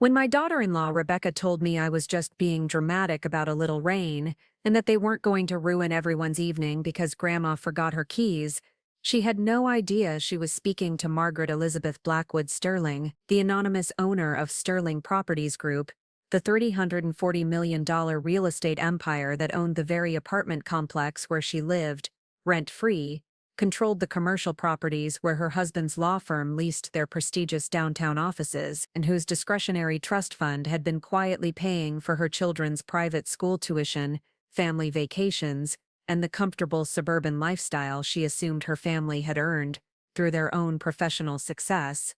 When my daughter-in-law Rebecca told me I was just being dramatic about a little rain and that they weren't going to ruin everyone's evening because Grandma forgot her keys, she had no idea she was speaking to Margaret Elizabeth Blackwood-Sterling, the anonymous owner of Sterling Properties Group, the $340 million real estate empire that owned the very apartment complex where she lived, rent-free, controlled the commercial properties where her husband's law firm leased their prestigious downtown offices, and whose discretionary trust fund had been quietly paying for her children's private school tuition, family vacations, and the comfortable suburban lifestyle she assumed her family had earned through their own professional success.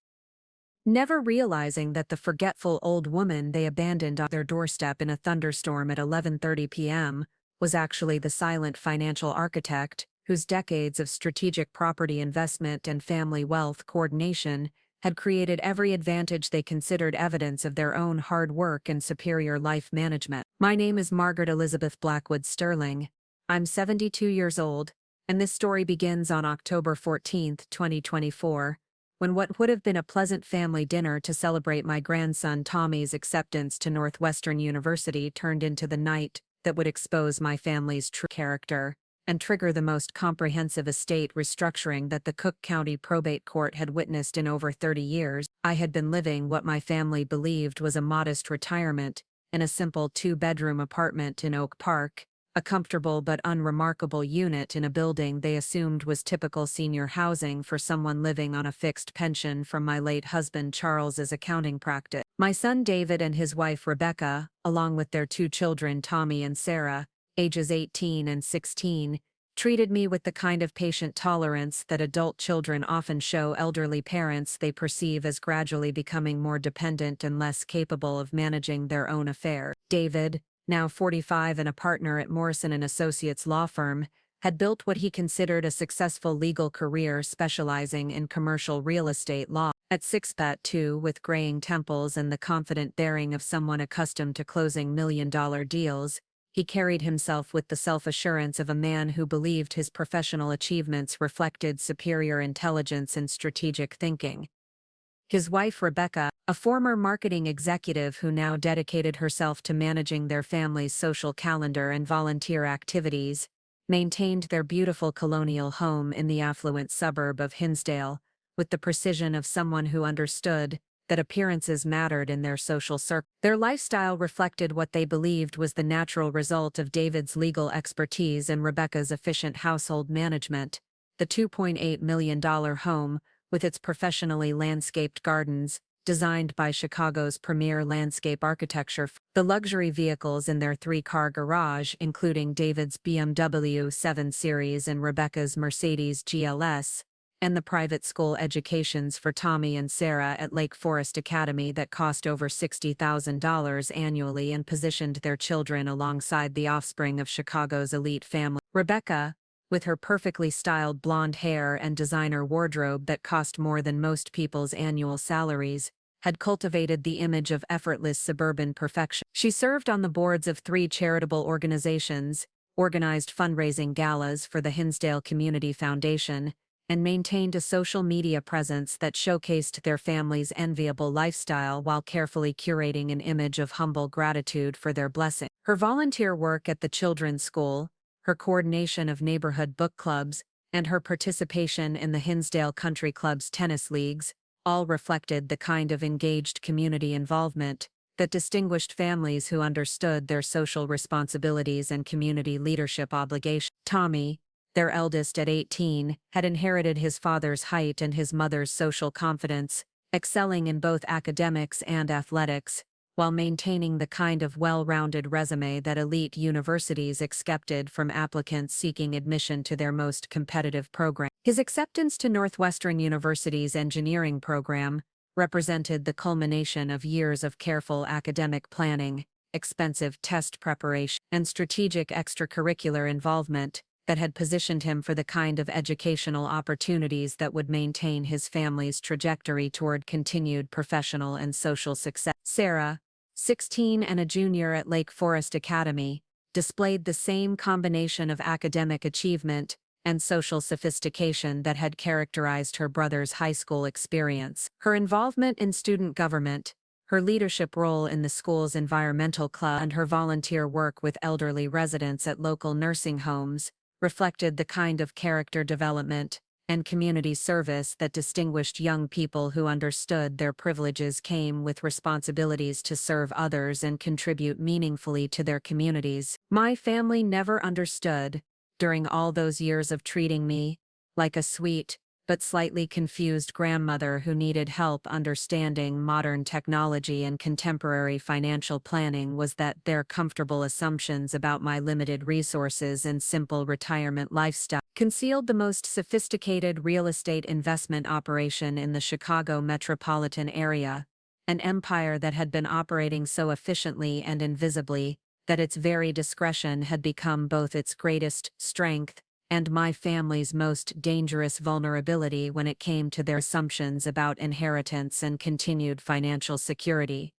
Never realizing that the forgetful old woman they abandoned on their doorstep in a thunderstorm at 11:30 p.m. was actually the silent financial architect whose decades of strategic property investment and family wealth coordination had created every advantage they considered evidence of their own hard work and superior life management. My name is Margaret Elizabeth Blackwood-Sterling. I'm 72 years old, and this story begins on October 14, 2024, when what would have been a pleasant family dinner to celebrate my grandson Tommy's acceptance to Northwestern University turned into the night that would expose my family's true character and trigger the most comprehensive estate restructuring that the Cook County Probate Court had witnessed in over 30 years. I had been living what my family believed was a modest retirement in a simple two-bedroom apartment in Oak Park, a comfortable but unremarkable unit in a building they assumed was typical senior housing for someone living on a fixed pension from my late husband Charles's accounting practice. My son David and his wife Rebecca, along with their two children Tommy and Sarah, ages 18 and 16, treated me with the kind of patient tolerance that adult children often show elderly parents they perceive as gradually becoming more dependent and less capable of managing their own affairs. David, now 45 and a partner at Morrison & Associates law firm, had built what he considered a successful legal career specializing in commercial real estate law. At 6'2", with graying temples and the confident bearing of someone accustomed to closing million-dollar deals, he carried himself with the self-assurance of a man who believed his professional achievements reflected superior intelligence and strategic thinking. His wife Rebecca, a former marketing executive who now dedicated herself to managing their family's social calendar and volunteer activities, maintained their beautiful colonial home in the affluent suburb of Hinsdale, with the precision of someone who understood that appearances mattered in their social circle. Their lifestyle reflected what they believed was the natural result of David's legal expertise and Rebecca's efficient household management. The $2.8 million home, with its professionally landscaped gardens, designed by Chicago's premier landscape architecture, the luxury vehicles in their three-car garage, including David's BMW 7 Series and Rebecca's Mercedes GLS, and the private school educations for Tommy and Sarah at Lake Forest Academy that cost over $60,000 annually and positioned their children alongside the offspring of Chicago's elite family. Rebecca, with her perfectly styled blonde hair and designer wardrobe that cost more than most people's annual salaries, had cultivated the image of effortless suburban perfection. She served on the boards of 3 charitable organizations, organized fundraising galas for the Hinsdale Community Foundation, and maintained a social media presence that showcased their family's enviable lifestyle while carefully curating an image of humble gratitude for their blessing. Her volunteer work at the children's school, her coordination of neighborhood book clubs, and her participation in the Hinsdale Country Club's tennis leagues, all reflected the kind of engaged community involvement that distinguished families who understood their social responsibilities and community leadership obligations. Tommy, their eldest at 18, had inherited his father's height and his mother's social confidence, excelling in both academics and athletics, while maintaining the kind of well-rounded resume that elite universities accepted from applicants seeking admission to their most competitive program. His acceptance to Northwestern University's engineering program represented the culmination of years of careful academic planning, expensive test preparation, and strategic extracurricular involvement that had positioned him for the kind of educational opportunities that would maintain his family's trajectory toward continued professional and social success. Sarah, 16 and a junior at Lake Forest Academy, displayed the same combination of academic achievement and social sophistication that had characterized her brother's high school experience. Her involvement in student government, Her leadership role in the school's environmental club and her volunteer work with elderly residents at local nursing homes reflected the kind of character development and community service that distinguished young people who understood their privileges came with responsibilities to serve others and contribute meaningfully to their communities. My family never understood, during all those years of treating me like a sweet but slightly confused grandmother who needed help understanding modern technology and contemporary financial planning, was that their comfortable assumptions about my limited resources and simple retirement lifestyle concealed the most sophisticated real estate investment operation in the Chicago metropolitan area, an empire that had been operating so efficiently and invisibly that its very discretion had become both its greatest strength and my family's most dangerous vulnerability when it came to their assumptions about inheritance and continued financial security.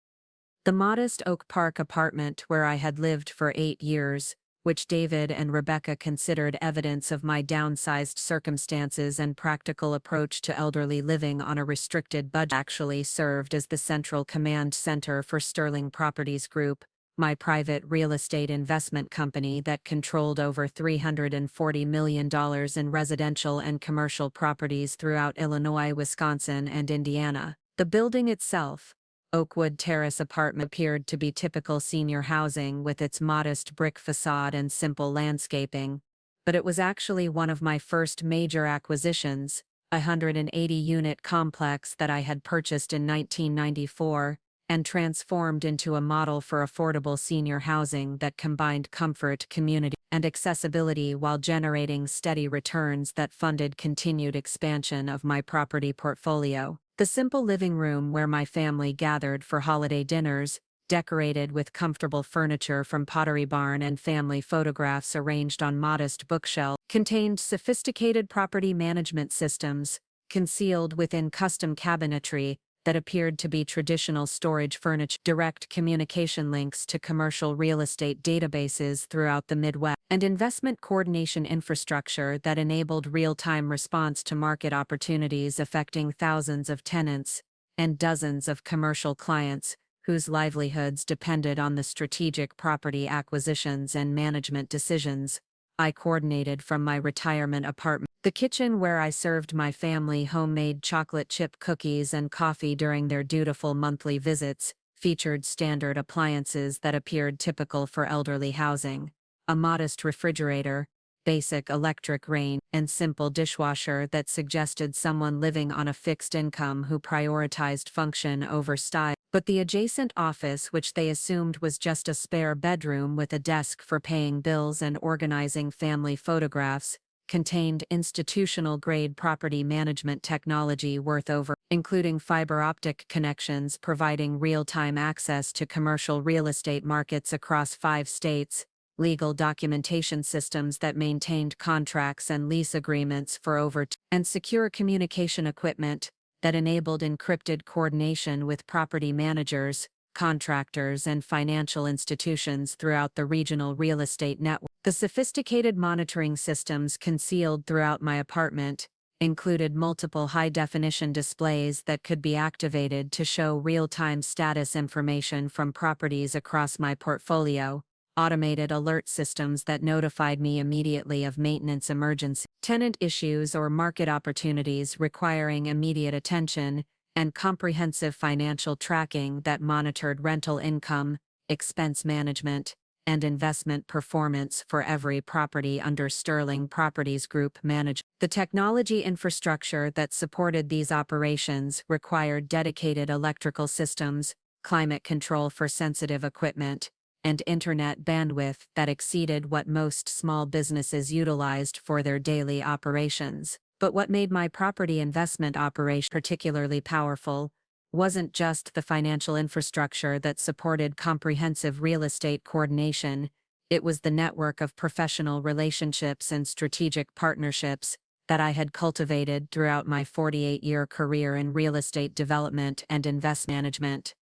The modest Oak Park apartment where I had lived for 8 years, which David and Rebecca considered evidence of my downsized circumstances and practical approach to elderly living on a restricted budget, actually served as the central command center for Sterling Properties Group, my private real estate investment company that controlled over $340 million in residential and commercial properties throughout Illinois, Wisconsin, and Indiana. The building itself, Oakwood Terrace apartment, appeared to be typical senior housing with its modest brick facade and simple landscaping, but it was actually one of my first major acquisitions, a 180-unit complex that I had purchased in 1994, and transformed into a model for affordable senior housing that combined comfort, community, and accessibility while generating steady returns that funded continued expansion of my property portfolio. The simple living room where my family gathered for holiday dinners, decorated with comfortable furniture from Pottery Barn and family photographs arranged on modest bookshelves, contained sophisticated property management systems, concealed within custom cabinetry that appeared to be traditional storage furniture, direct communication links to commercial real estate databases throughout the Midwest, and investment coordination infrastructure that enabled real-time response to market opportunities affecting thousands of tenants and dozens of commercial clients whose livelihoods depended on the strategic property acquisitions and management decisions I coordinated from my retirement apartment. The kitchen where I served my family homemade chocolate chip cookies and coffee during their dutiful monthly visits featured standard appliances that appeared typical for elderly housing: a modest refrigerator, basic electric range, and simple dishwasher that suggested someone living on a fixed income who prioritized function over style. But the adjacent office, which they assumed was just a spare bedroom with a desk for paying bills and organizing family photographs, contained institutional-grade property management technology worth over, including fiber optic connections providing real-time access to commercial real estate markets across 5 states, legal documentation systems that maintained contracts and lease agreements for and secure communication equipment that enabled encrypted coordination with property managers, contractors, and financial institutions throughout the regional real estate network. The sophisticated monitoring systems concealed throughout my apartment included multiple high-definition displays that could be activated to show real-time status information from properties across my portfolio, automated alert systems that notified me immediately of maintenance emergency, tenant issues, or market opportunities requiring immediate attention, and comprehensive financial tracking that monitored rental income, expense management, and investment performance for every property under Sterling Properties Group management. The technology infrastructure that supported these operations required dedicated electrical systems, climate control for sensitive equipment, and internet bandwidth that exceeded what most small businesses utilized for their daily operations. But what made my property investment operation particularly powerful wasn't just the financial infrastructure that supported comprehensive real estate coordination, it was the network of professional relationships and strategic partnerships that I had cultivated throughout my 48-year career in real estate development and investment management.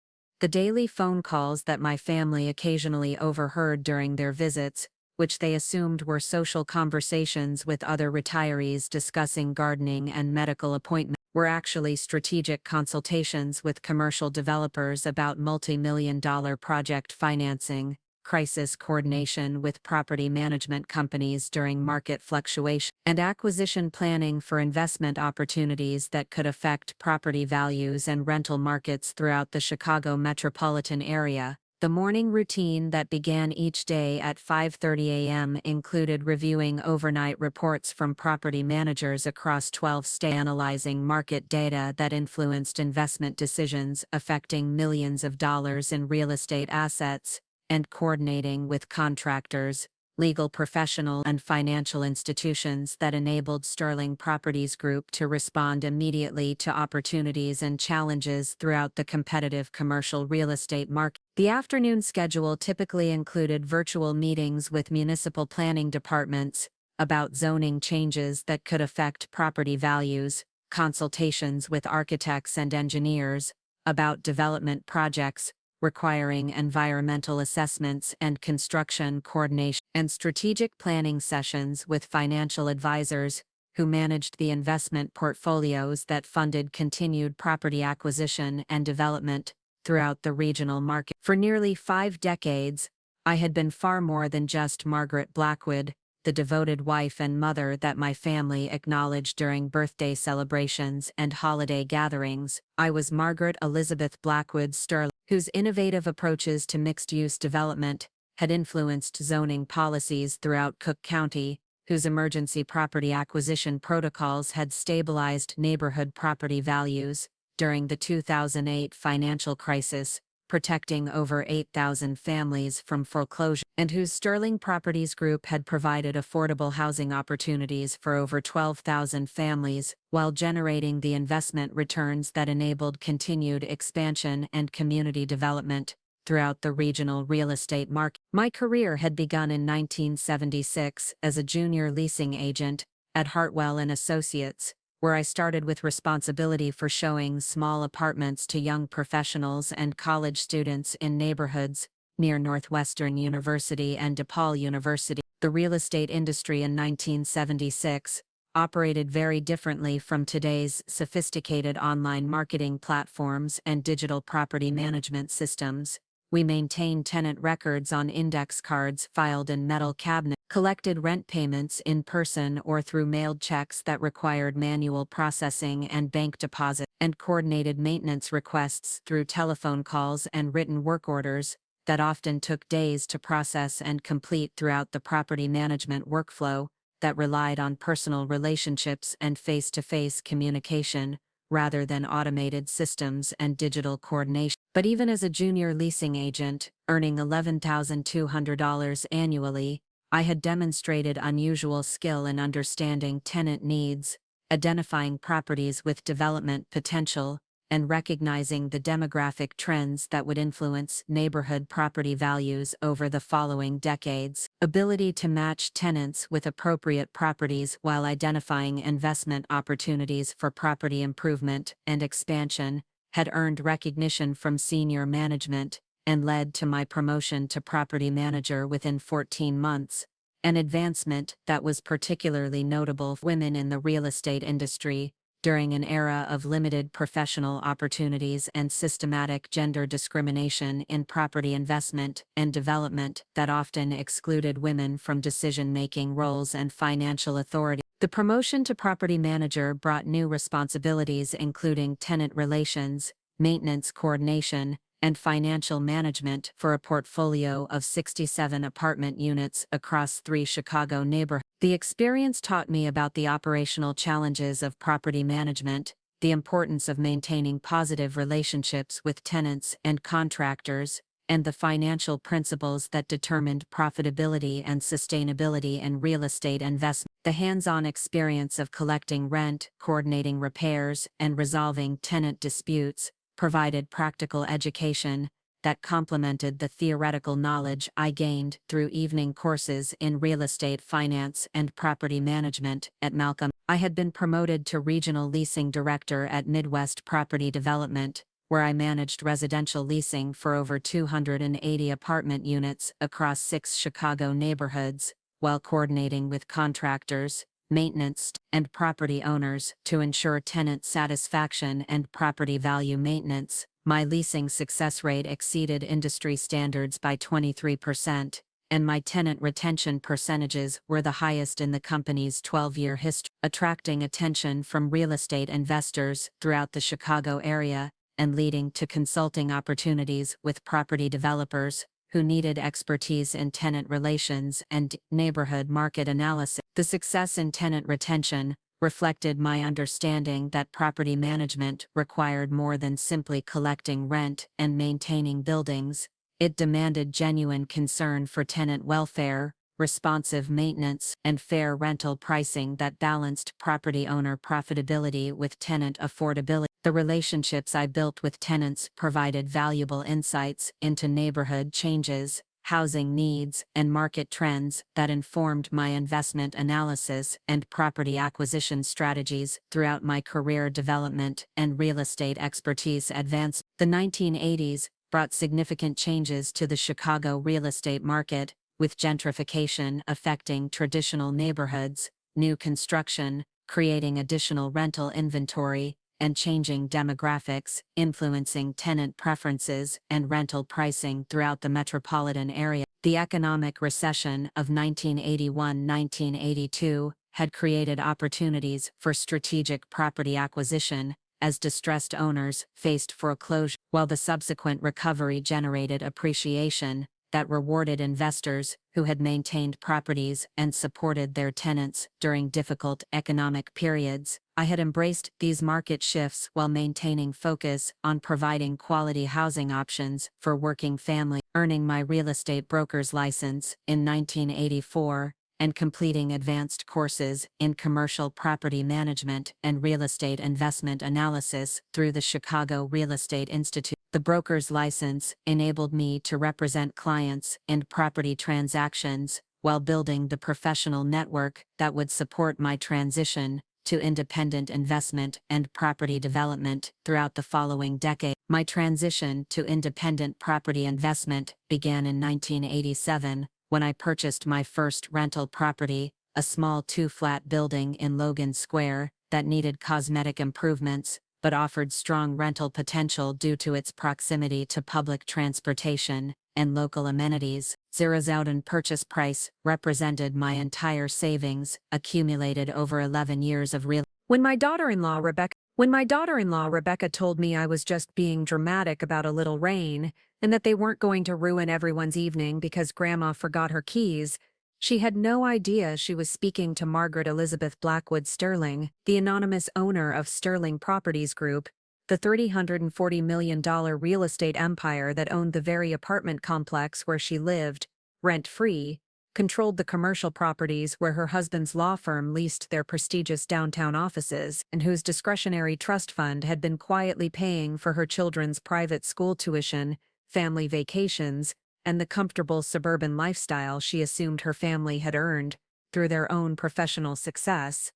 The daily phone calls that my family occasionally overheard during their visits, which they assumed were social conversations with other retirees discussing gardening and medical appointments, were actually strategic consultations with commercial developers about multi-million-dollar project financing, crisis coordination with property management companies during market fluctuation, and acquisition planning for investment opportunities that could affect property values and rental markets throughout the Chicago metropolitan area. The morning routine that began each day at 5:30 a.m. included reviewing overnight reports from property managers across 12 states, analyzing market data that influenced investment decisions affecting millions of dollars in real estate assets, and coordinating with contractors, legal professionals, and financial institutions that enabled Sterling Properties Group to respond immediately to opportunities and challenges throughout the competitive commercial real estate market. The afternoon schedule typically included virtual meetings with municipal planning departments about zoning changes that could affect property values, consultations with architects and engineers about development projects requiring environmental assessments and construction coordination, and strategic planning sessions with financial advisors who managed the investment portfolios that funded continued property acquisition and development throughout the regional market. For nearly 5 decades, I had been far more than just Margaret Blackwood, the devoted wife and mother that my family acknowledged during birthday celebrations and holiday gatherings. I was Margaret Elizabeth Blackwood-Sterling, whose innovative approaches to mixed-use development had influenced zoning policies throughout Cook County, whose emergency property acquisition protocols had stabilized neighborhood property values during the 2008 financial crisis, protecting over 8,000 families from foreclosure, and whose Sterling Properties Group had provided affordable housing opportunities for over 12,000 families, while generating the investment returns that enabled continued expansion and community development throughout the regional real estate market. My career had begun in 1976 as a junior leasing agent at Hartwell and Associates, where I started with responsibility for showing small apartments to young professionals and college students in neighborhoods near Northwestern University and DePaul University. The real estate industry in 1976 operated very differently from today's sophisticated online marketing platforms and digital property management systems. We maintained tenant records on index cards filed in metal cabinets, collected rent payments in person or through mailed checks that required manual processing and bank deposit, and coordinated maintenance requests through telephone calls and written work orders that often took days to process and complete throughout the property management workflow that relied on personal relationships and face-to-face communication, rather than automated systems and digital coordination. But even as a junior leasing agent, earning $11,200 annually, I had demonstrated unusual skill in understanding tenant needs, identifying properties with development potential, and recognizing the demographic trends that would influence neighborhood property values over the following decades. Ability to match tenants with appropriate properties while identifying investment opportunities for property improvement and expansion had earned recognition from senior management and led to my promotion to property manager within 14 months, an advancement that was particularly notable for women in the real estate industry during an era of limited professional opportunities and systematic gender discrimination in property investment and development that often excluded women from decision-making roles and financial authority. The promotion to property manager brought new responsibilities including tenant relations, maintenance coordination, and financial management for a portfolio of 67 apartment units across 3 Chicago neighborhoods. The experience taught me about the operational challenges of property management, the importance of maintaining positive relationships with tenants and contractors, and the financial principles that determined profitability and sustainability in real estate investment. The hands-on experience of collecting rent, coordinating repairs, and resolving tenant disputes provided practical education that complemented the theoretical knowledge I gained through evening courses in real estate finance and property management at Malcolm. I had been promoted to regional leasing director at Midwest Property Development, where I managed residential leasing for over 280 apartment units across 6 Chicago neighborhoods, while coordinating with contractors, maintenance, and property owners to ensure tenant satisfaction and property value maintenance. My leasing success rate exceeded industry standards by 23%, and my tenant retention percentages were the highest in the company's 12-year history, attracting attention from real estate investors throughout the Chicago area and leading to consulting opportunities with property developers who needed expertise in tenant relations and neighborhood market analysis. The success in tenant retention reflected my understanding that property management required more than simply collecting rent and maintaining buildings. It demanded genuine concern for tenant welfare, responsive maintenance, and fair rental pricing that balanced property owner profitability with tenant affordability. The relationships I built with tenants provided valuable insights into neighborhood changes, housing needs, and market trends that informed my investment analysis and property acquisition strategies throughout my career development and real estate expertise advanced. The 1980s brought significant changes to the Chicago real estate market, with gentrification affecting traditional neighborhoods, new construction creating additional rental inventory, and changing demographics influencing tenant preferences and rental pricing throughout the metropolitan area. The economic recession of 1981-1982 had created opportunities for strategic property acquisition as distressed owners faced foreclosure, while the subsequent recovery generated appreciation that rewarded investors who had maintained properties and supported their tenants during difficult economic periods. I had embraced these market shifts while maintaining focus on providing quality housing options for working families, earning my real estate broker's license in 1984, and completing advanced courses in commercial property management and real estate investment analysis through the Chicago Real Estate Institute. The broker's license enabled me to represent clients in property transactions while building the professional network that would support my transition to independent investment and property development throughout the following decade. My transition to independent property investment began in 1987 when I purchased my first rental property, a small two-flat building in Logan Square that needed cosmetic improvements but offered strong rental potential due to its proximity to public transportation and local amenities. $0,000 purchase price represented my entire savings, accumulated over 11 years of real. When my daughter-in-law Rebecca told me I was just being dramatic about a little rain, and that they weren't going to ruin everyone's evening because Grandma forgot her keys, she had no idea she was speaking to Margaret Elizabeth Blackwood-Sterling, the anonymous owner of Sterling Properties Group, the $340 million real estate empire that owned the very apartment complex where she lived, rent-free, controlled the commercial properties where her husband's law firm leased their prestigious downtown offices, and whose discretionary trust fund had been quietly paying for her children's private school tuition, family vacations, and the comfortable suburban lifestyle she assumed her family had earned through their own professional success.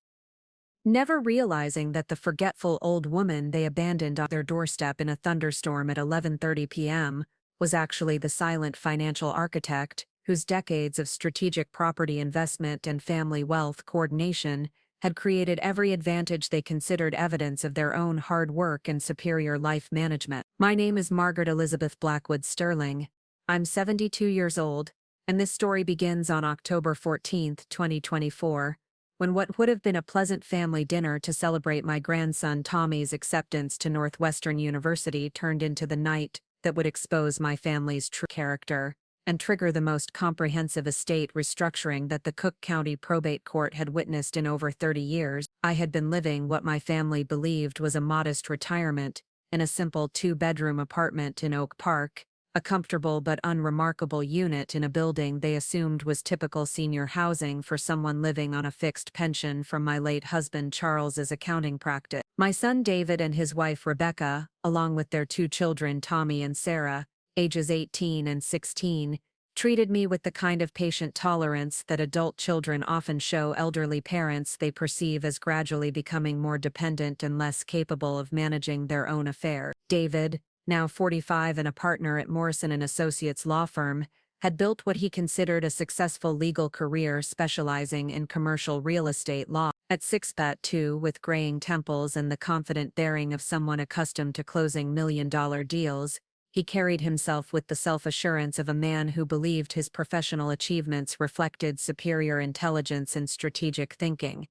Never realizing that the forgetful old woman they abandoned on their doorstep in a thunderstorm at 11:30 p.m. was actually the silent financial architect whose decades of strategic property investment and family wealth coordination had created every advantage they considered evidence of their own hard work and superior life management. My name is Margaret Elizabeth Blackwood-Sterling. I'm 72 years old, and this story begins on October 14, 2024, when what would have been a pleasant family dinner to celebrate my grandson Tommy's acceptance to Northwestern University turned into the night that would expose my family's true character and trigger the most comprehensive estate restructuring that the Cook County Probate Court had witnessed in over 30 years. I had been living what my family believed was a modest retirement in a simple two-bedroom apartment in Oak Park, a comfortable but unremarkable unit in a building they assumed was typical senior housing for someone living on a fixed pension from my late husband Charles's accounting practice. My son David and his wife Rebecca, along with their two children Tommy and Sarah, ages 18 and 16, treated me with the kind of patient tolerance that adult children often show elderly parents they perceive as gradually becoming more dependent and less capable of managing their own affairs. David, now 45 and a partner at Morrison & Associates law firm, had built what he considered a successful legal career specializing in commercial real estate law. At 6'2", with graying temples and the confident bearing of someone accustomed to closing million-dollar deals, he carried himself with the self-assurance of a man who believed his professional achievements reflected superior intelligence and strategic thinking.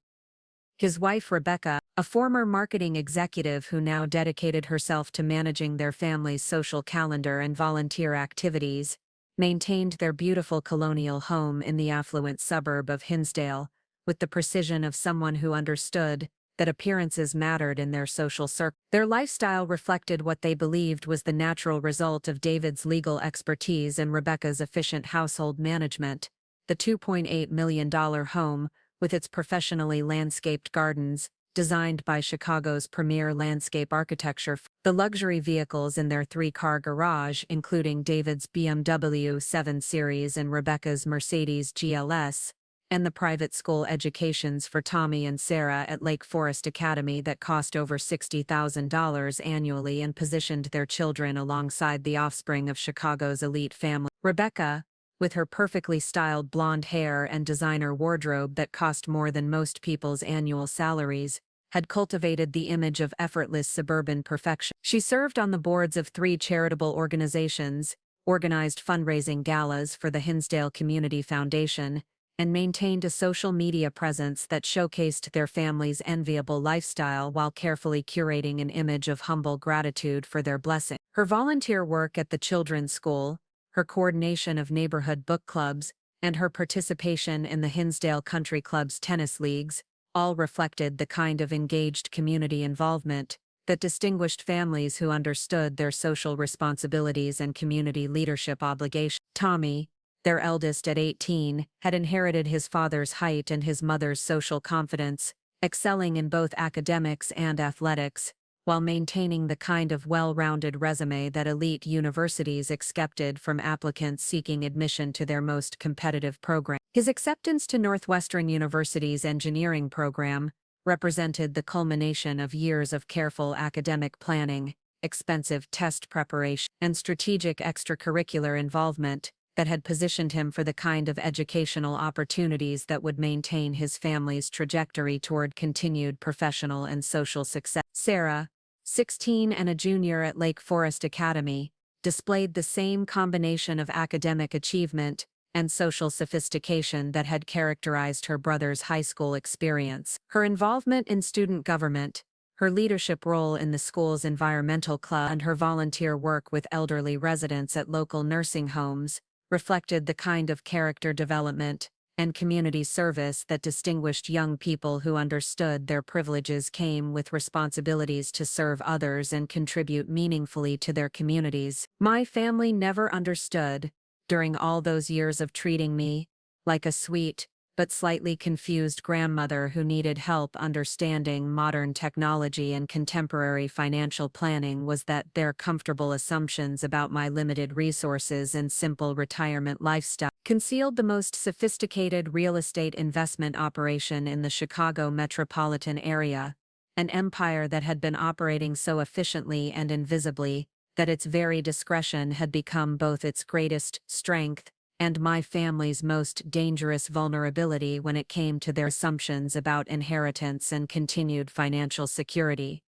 His wife Rebecca, a former marketing executive who now dedicated herself to managing their family's social calendar and volunteer activities, maintained their beautiful colonial home in the affluent suburb of Hinsdale, with the precision of someone who understood that appearances mattered in their social circle. Their lifestyle reflected what they believed was the natural result of David's legal expertise and Rebecca's efficient household management. The $2.8 million home, with its professionally landscaped gardens, designed by Chicago's premier landscape architecture, the luxury vehicles in their 3-car garage, including David's BMW 7 Series and Rebecca's Mercedes GLS, and the private school educations for Tommy and Sarah at Lake Forest Academy that cost over $60,000 annually and positioned their children alongside the offspring of Chicago's elite family. Rebecca, with her perfectly styled blonde hair and designer wardrobe that cost more than most people's annual salaries, had cultivated the image of effortless suburban perfection. She served on the boards of 3 charitable organizations, organized fundraising galas for the Hinsdale Community Foundation, and maintained a social media presence that showcased their family's enviable lifestyle while carefully curating an image of humble gratitude for their blessing. Her volunteer work at the children's school, her coordination of neighborhood book clubs, and her participation in the Hinsdale Country Club's tennis leagues, all reflected the kind of engaged community involvement that distinguished families who understood their social responsibilities and community leadership obligations. Tommy, their eldest at 18, had inherited his father's height and his mother's social confidence, excelling in both academics and athletics, while maintaining the kind of well-rounded resume that elite universities expected from applicants seeking admission to their most competitive program. His acceptance to Northwestern University's engineering program represented the culmination of years of careful academic planning, expensive test preparation, and strategic extracurricular involvement that had positioned him for the kind of educational opportunities that would maintain his family's trajectory toward continued professional and social success. Sarah, 16 and a junior at Lake Forest Academy, displayed the same combination of academic achievement and social sophistication that had characterized her brother's high school experience. Her involvement in student government, her leadership role in the school's environmental club, and her volunteer work with elderly residents at local nursing homes reflected the kind of character development and community service that distinguished young people who understood their privileges came with responsibilities to serve others and contribute meaningfully to their communities. My family never understood, during all those years of treating me like a sweet but slightly confused grandmother who needed help understanding modern technology and contemporary financial planning, was that their comfortable assumptions about my limited resources and simple retirement lifestyle concealed the most sophisticated real estate investment operation in the Chicago metropolitan area, an empire that had been operating so efficiently and invisibly that its very discretion had become both its greatest strength and my family's most dangerous vulnerability when it came to their assumptions about inheritance and continued financial security.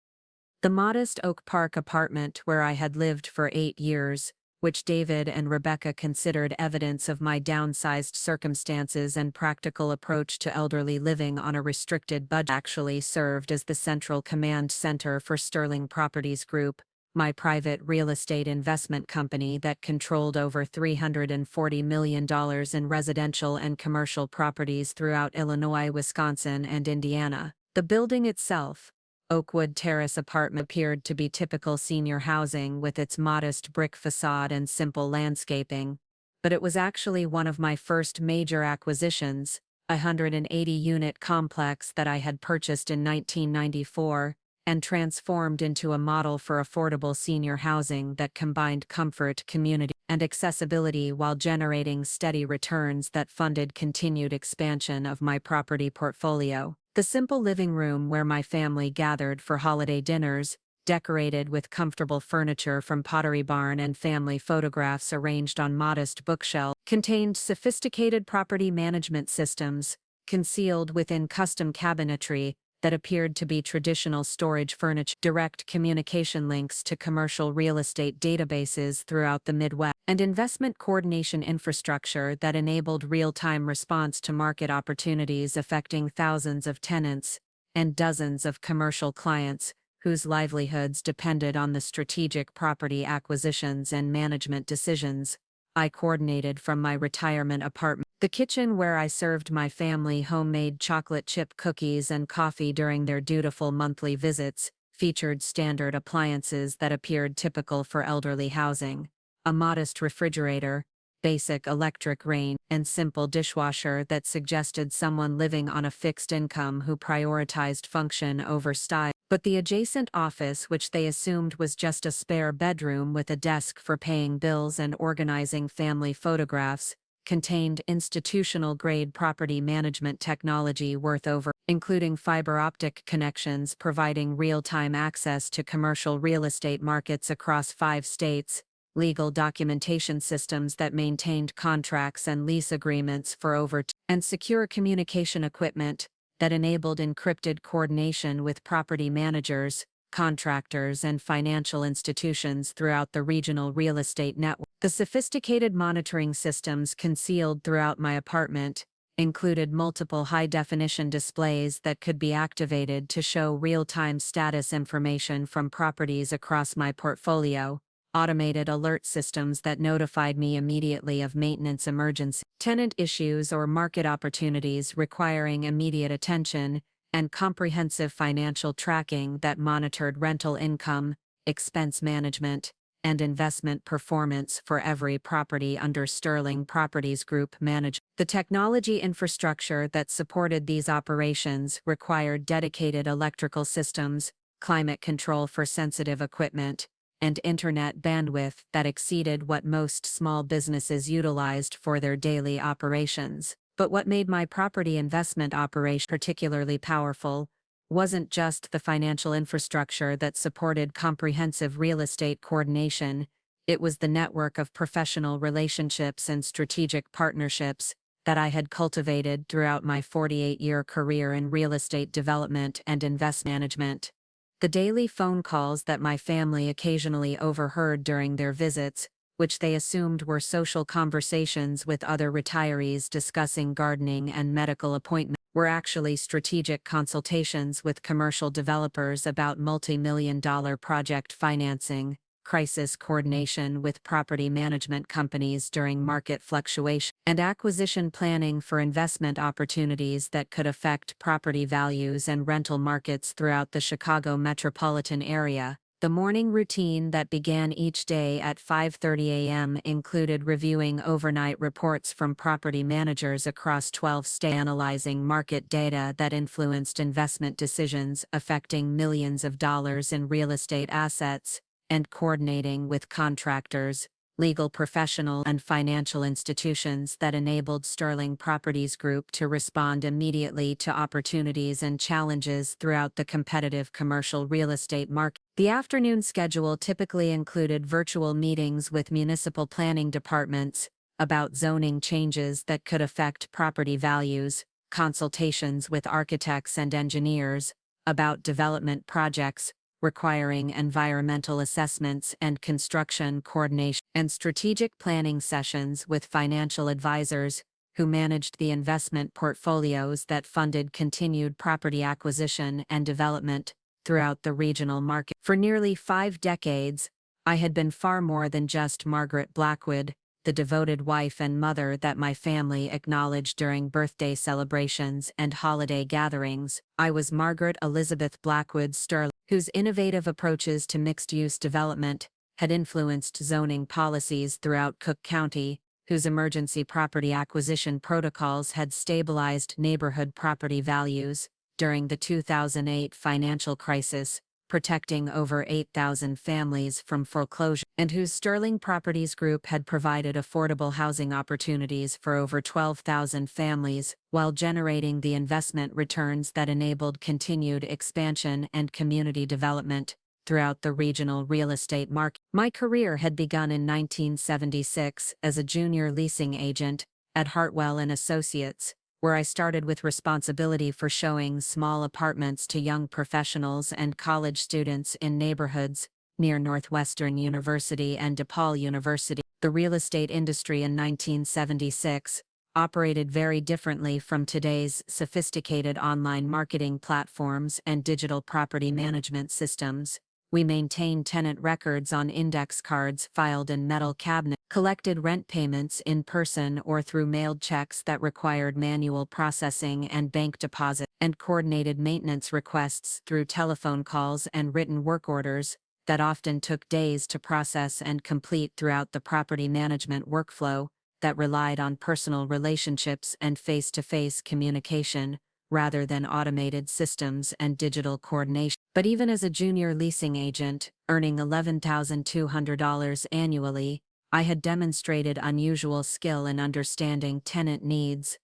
The modest Oak Park apartment where I had lived for 8 years, which David and Rebecca considered evidence of my downsized circumstances and practical approach to elderly living on a restricted budget, actually served as the central command center for Sterling Properties Group, my private real estate investment company that controlled over $340 million in residential and commercial properties throughout Illinois, Wisconsin, and Indiana. The building itself, Oakwood Terrace apartment, appeared to be typical senior housing with its modest brick facade and simple landscaping, but it was actually one of my first major acquisitions, a 180-unit complex that I had purchased in 1994, and transformed into a model for affordable senior housing that combined comfort, community, and accessibility while generating steady returns that funded continued expansion of my property portfolio. The simple living room where my family gathered for holiday dinners, decorated with comfortable furniture from Pottery Barn and family photographs arranged on modest bookshelves, contained sophisticated property management systems, concealed within custom cabinetry that appeared to be traditional storage furniture, direct communication links to commercial real estate databases throughout the Midwest, and investment coordination infrastructure that enabled real-time response to market opportunities affecting thousands of tenants and dozens of commercial clients whose livelihoods depended on the strategic property acquisitions and management decisions I coordinated from my retirement apartment. The kitchen where I served my family homemade chocolate chip cookies and coffee during their dutiful monthly visits featured standard appliances that appeared typical for elderly housing: a modest refrigerator, basic electric range, and simple dishwasher that suggested someone living on a fixed income who prioritized function over style. But the adjacent office, which they assumed was just a spare bedroom with a desk for paying bills and organizing family photographs, contained institutional-grade property management technology worth over, including fiber optic connections providing real-time access to commercial real estate markets across 5 states, legal documentation systems that maintained contracts and lease agreements for and secure communication equipment that enabled encrypted coordination with property managers, contractors, and financial institutions throughout the regional real estate network. The sophisticated monitoring systems concealed throughout my apartment included multiple high-definition displays that could be activated to show real-time status information from properties across my portfolio, automated alert systems that notified me immediately of maintenance emergency, tenant issues or market opportunities requiring immediate attention, and comprehensive financial tracking that monitored rental income, expense management, and investment performance for every property under Sterling Properties Group management. The technology infrastructure that supported these operations required dedicated electrical systems, climate control for sensitive equipment, and internet bandwidth that exceeded what most small businesses utilized for their daily operations. But what made my property investment operation particularly powerful wasn't just the financial infrastructure that supported comprehensive real estate coordination, it was the network of professional relationships and strategic partnerships that I had cultivated throughout my 48-year career in real estate development and investment management. The daily phone calls that my family occasionally overheard during their visits, which they assumed were social conversations with other retirees discussing gardening and medical appointments, were actually strategic consultations with commercial developers about multi-million-dollar project financing, crisis coordination with property management companies during market fluctuation, and acquisition planning for investment opportunities that could affect property values and rental markets throughout the Chicago metropolitan area. The morning routine that began each day at 5:30 a.m. included reviewing overnight reports from property managers across 12 states, analyzing market data that influenced investment decisions affecting millions of dollars in real estate assets, and coordinating with contractors, legal professionals, and financial institutions that enabled Sterling Properties Group to respond immediately to opportunities and challenges throughout the competitive commercial real estate market. The afternoon schedule typically included virtual meetings with municipal planning departments about zoning changes that could affect property values, consultations with architects and engineers about development projects requiring environmental assessments and construction coordination, and strategic planning sessions with financial advisors who managed the investment portfolios that funded continued property acquisition and development throughout the regional market. For nearly 5 decades, I had been far more than just Margaret Blackwood, the devoted wife and mother that my family acknowledged during birthday celebrations and holiday gatherings. I was Margaret Elizabeth Blackwood-Sterling, whose innovative approaches to mixed-use development had influenced zoning policies throughout Cook County, whose emergency property acquisition protocols had stabilized neighborhood property values during the 2008 financial crisis, protecting over 8,000 families from foreclosure, and whose Sterling Properties Group had provided affordable housing opportunities for over 12,000 families, while generating the investment returns that enabled continued expansion and community development throughout the regional real estate market. My career had begun in 1976 as a junior leasing agent at Hartwell and Associates, where I started with responsibility for showing small apartments to young professionals and college students in neighborhoods near Northwestern University and DePaul University. The real estate industry in 1976 operated very differently from today's sophisticated online marketing platforms and digital property management systems. We maintained tenant records on index cards filed in metal cabinets, collected rent payments in person or through mailed checks that required manual processing and bank deposit, and coordinated maintenance requests through telephone calls and written work orders that often took days to process and complete throughout the property management workflow that relied on personal relationships and face-to-face communication, rather than automated systems and digital coordination. But even as a junior leasing agent, earning $11,200 annually, I had demonstrated unusual skill in understanding tenant needs.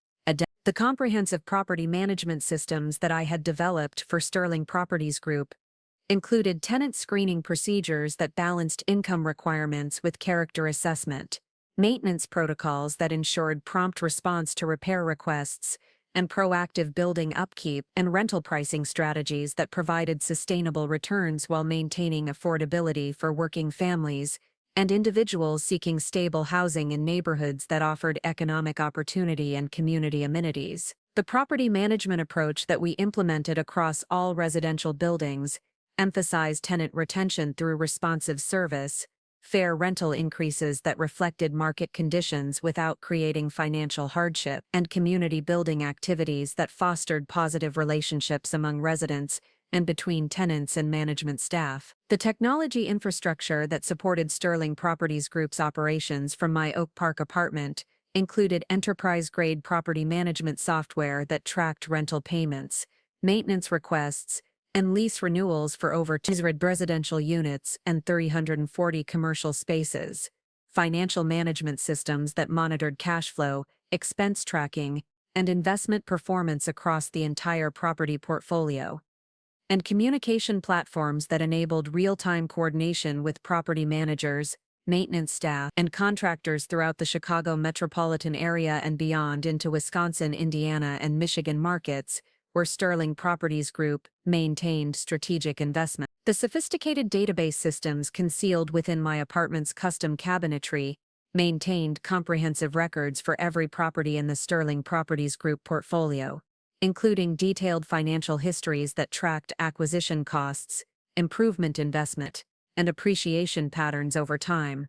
The comprehensive property management systems that I had developed for Sterling Properties Group included tenant screening procedures that balanced income requirements with character assessment, maintenance protocols that ensured prompt response to repair requests, and proactive building upkeep and rental pricing strategies that provided sustainable returns while maintaining affordability for working families and individuals seeking stable housing in neighborhoods that offered economic opportunity and community amenities. The property management approach that we implemented across all residential buildings emphasized tenant retention through responsive service, fair rental increases that reflected market conditions without creating financial hardship, and community building activities that fostered positive relationships among residents and between tenants and management staff. The technology infrastructure that supported Sterling Properties Group's operations from my Oak Park apartment included enterprise-grade property management software that tracked rental payments, maintenance requests, and lease renewals for over 200 residential units and 340 commercial spaces, financial management systems that monitored cash flow, expense tracking, and investment performance across the entire property portfolio, and communication platforms that enabled real-time coordination with property managers, maintenance staff, and contractors throughout the Chicago metropolitan area and beyond into Wisconsin, Indiana, and Michigan markets, where Sterling Properties Group maintained strategic investment. The sophisticated database systems concealed within my apartment's custom cabinetry maintained comprehensive records for every property in the Sterling Properties Group portfolio, including detailed financial histories that tracked acquisition costs, improvement investment, and appreciation patterns over time.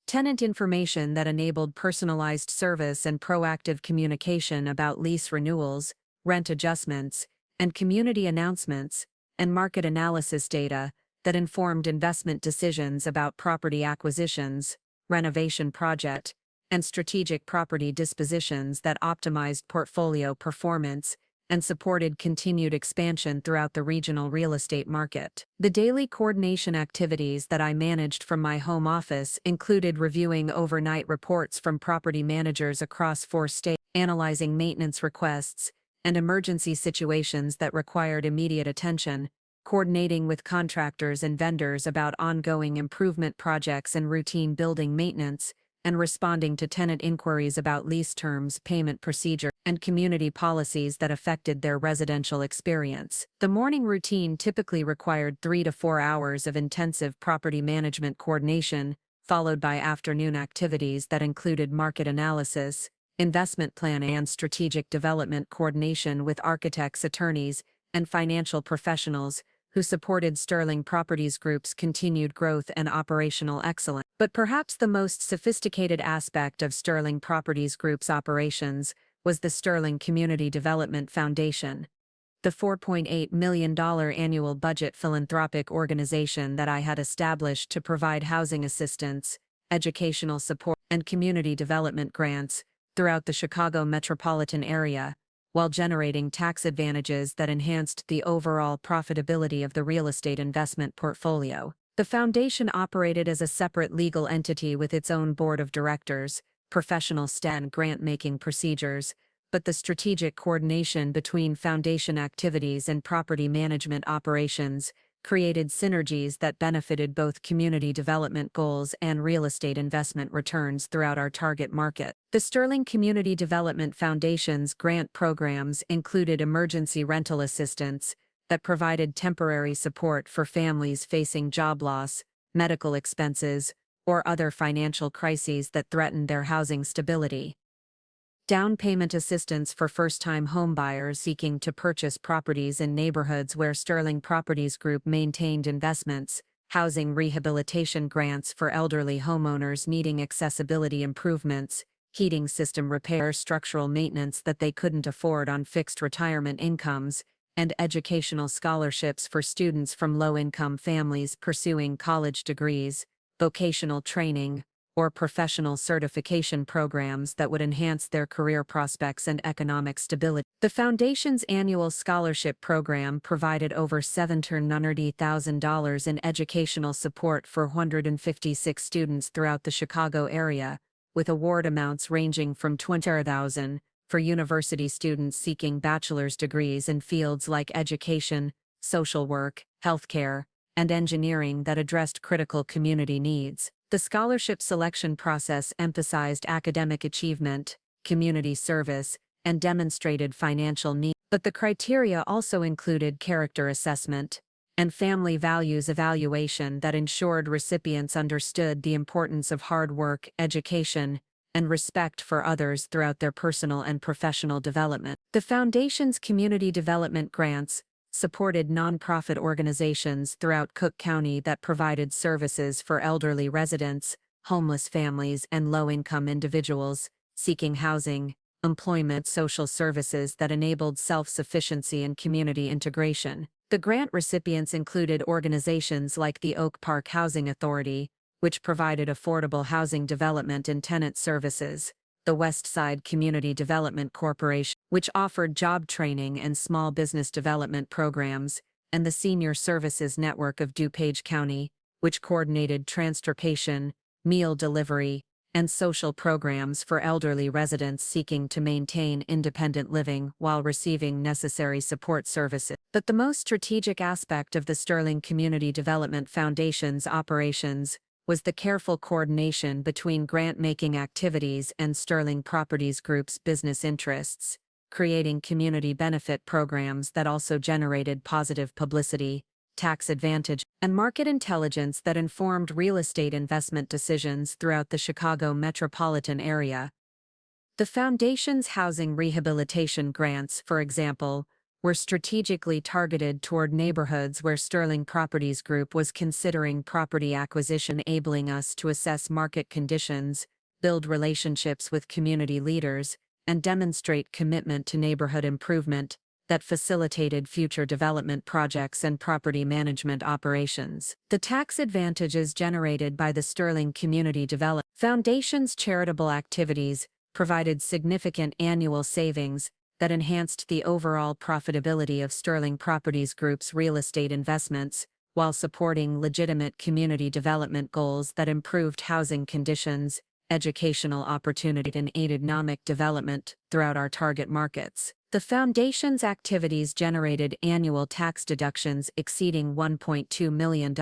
Tenant information that enabled personalized service and proactive communication about lease renewals, rent adjustments, and community announcements, and market analysis data that informed investment decisions about property acquisitions, renovation project, and strategic property dispositions that optimized portfolio performance and supported continued expansion throughout the regional real estate market. The daily coordination activities that I managed from my home office included reviewing overnight reports from property managers across 4 states, analyzing maintenance requests, and emergency situations that required immediate attention, coordinating with contractors and vendors about ongoing improvement projects and routine building maintenance, and responding to tenant inquiries about lease terms, payment procedure, and community policies that affected their residential experience. The morning routine typically required 3 to 4 hours of intensive property management coordination, followed by afternoon activities that included market analysis, investment planning, and strategic development coordination with architects, attorneys, and financial professionals who supported Sterling Properties Group's continued growth and operational excellence. But perhaps the most sophisticated aspect of Sterling Properties Group's operations was the Sterling Community Development Foundation, the $4.8 million annual budget philanthropic organization that I had established to provide housing assistance, educational support, and community development grants throughout the Chicago metropolitan area, while generating tax advantages that enhanced the overall profitability of the real estate investment portfolio. The foundation operated as a separate legal entity with its own board of directors, professional staff, and grant-making procedures, but the strategic coordination between foundation activities and property management operations created synergies that benefited both community development goals and real estate investment returns throughout our target market. The Sterling Community Development Foundation's grant programs included emergency rental assistance that provided temporary support for families facing job loss, medical expenses, or other financial crises that threatened their housing stability. Down payment assistance for first-time homebuyers seeking to purchase properties in neighborhoods where Sterling Properties Group maintained investments, housing rehabilitation grants for elderly homeowners needing accessibility improvements, heating system repair, structural maintenance that they couldn't afford on fixed retirement incomes, and educational scholarships for students from low-income families pursuing college degrees, vocational training, or professional certification programs that would enhance their career prospects and economic stability. The Foundation's annual scholarship program provided over $790,000 in educational support for 156 students throughout the Chicago area, with award amounts ranging from $20,000 for university students seeking bachelor's degrees in fields like education, social work, healthcare, and engineering that addressed critical community needs. The scholarship selection process emphasized academic achievement, community service, and demonstrated financial need, but the criteria also included character assessment and family values evaluation that ensured recipients understood the importance of hard work, education, and respect for others throughout their personal and professional development. The Foundation's community development grants supported nonprofit organizations throughout Cook County that provided services for elderly residents, homeless families, and low-income individuals seeking housing, employment, social services that enabled self-sufficiency and community integration. The grant recipients included organizations like the Oak Park Housing Authority, which provided affordable housing development and tenant services, the West Side Community Development Corporation, which offered job training and small business development programs, and the Senior Services Network of DuPage County, which coordinated transportation, meal delivery, and social programs for elderly residents seeking to maintain independent living while receiving necessary support services. But the most strategic aspect of the Sterling Community Development Foundation's operations was the careful coordination between grant-making activities and Sterling Properties Group's business interests, creating community benefit programs that also generated positive publicity, tax advantage, and market intelligence that informed real estate investment decisions throughout the Chicago metropolitan area. The Foundation's housing rehabilitation grants, for example, were strategically targeted toward neighborhoods where Sterling Properties Group was considering property acquisition, enabling us to assess market conditions, build relationships with community leaders, and demonstrate commitment to neighborhood improvement that facilitated future development projects and property management operations. The tax advantages generated by the Sterling Community Development Foundation's charitable activities provided significant annual savings that enhanced the overall profitability of Sterling Properties Group's real estate investments, while supporting legitimate community development goals that improved housing conditions, educational opportunity, and aided economic development throughout our target markets. The Foundation's activities generated annual tax deductions exceeding $1.2 million,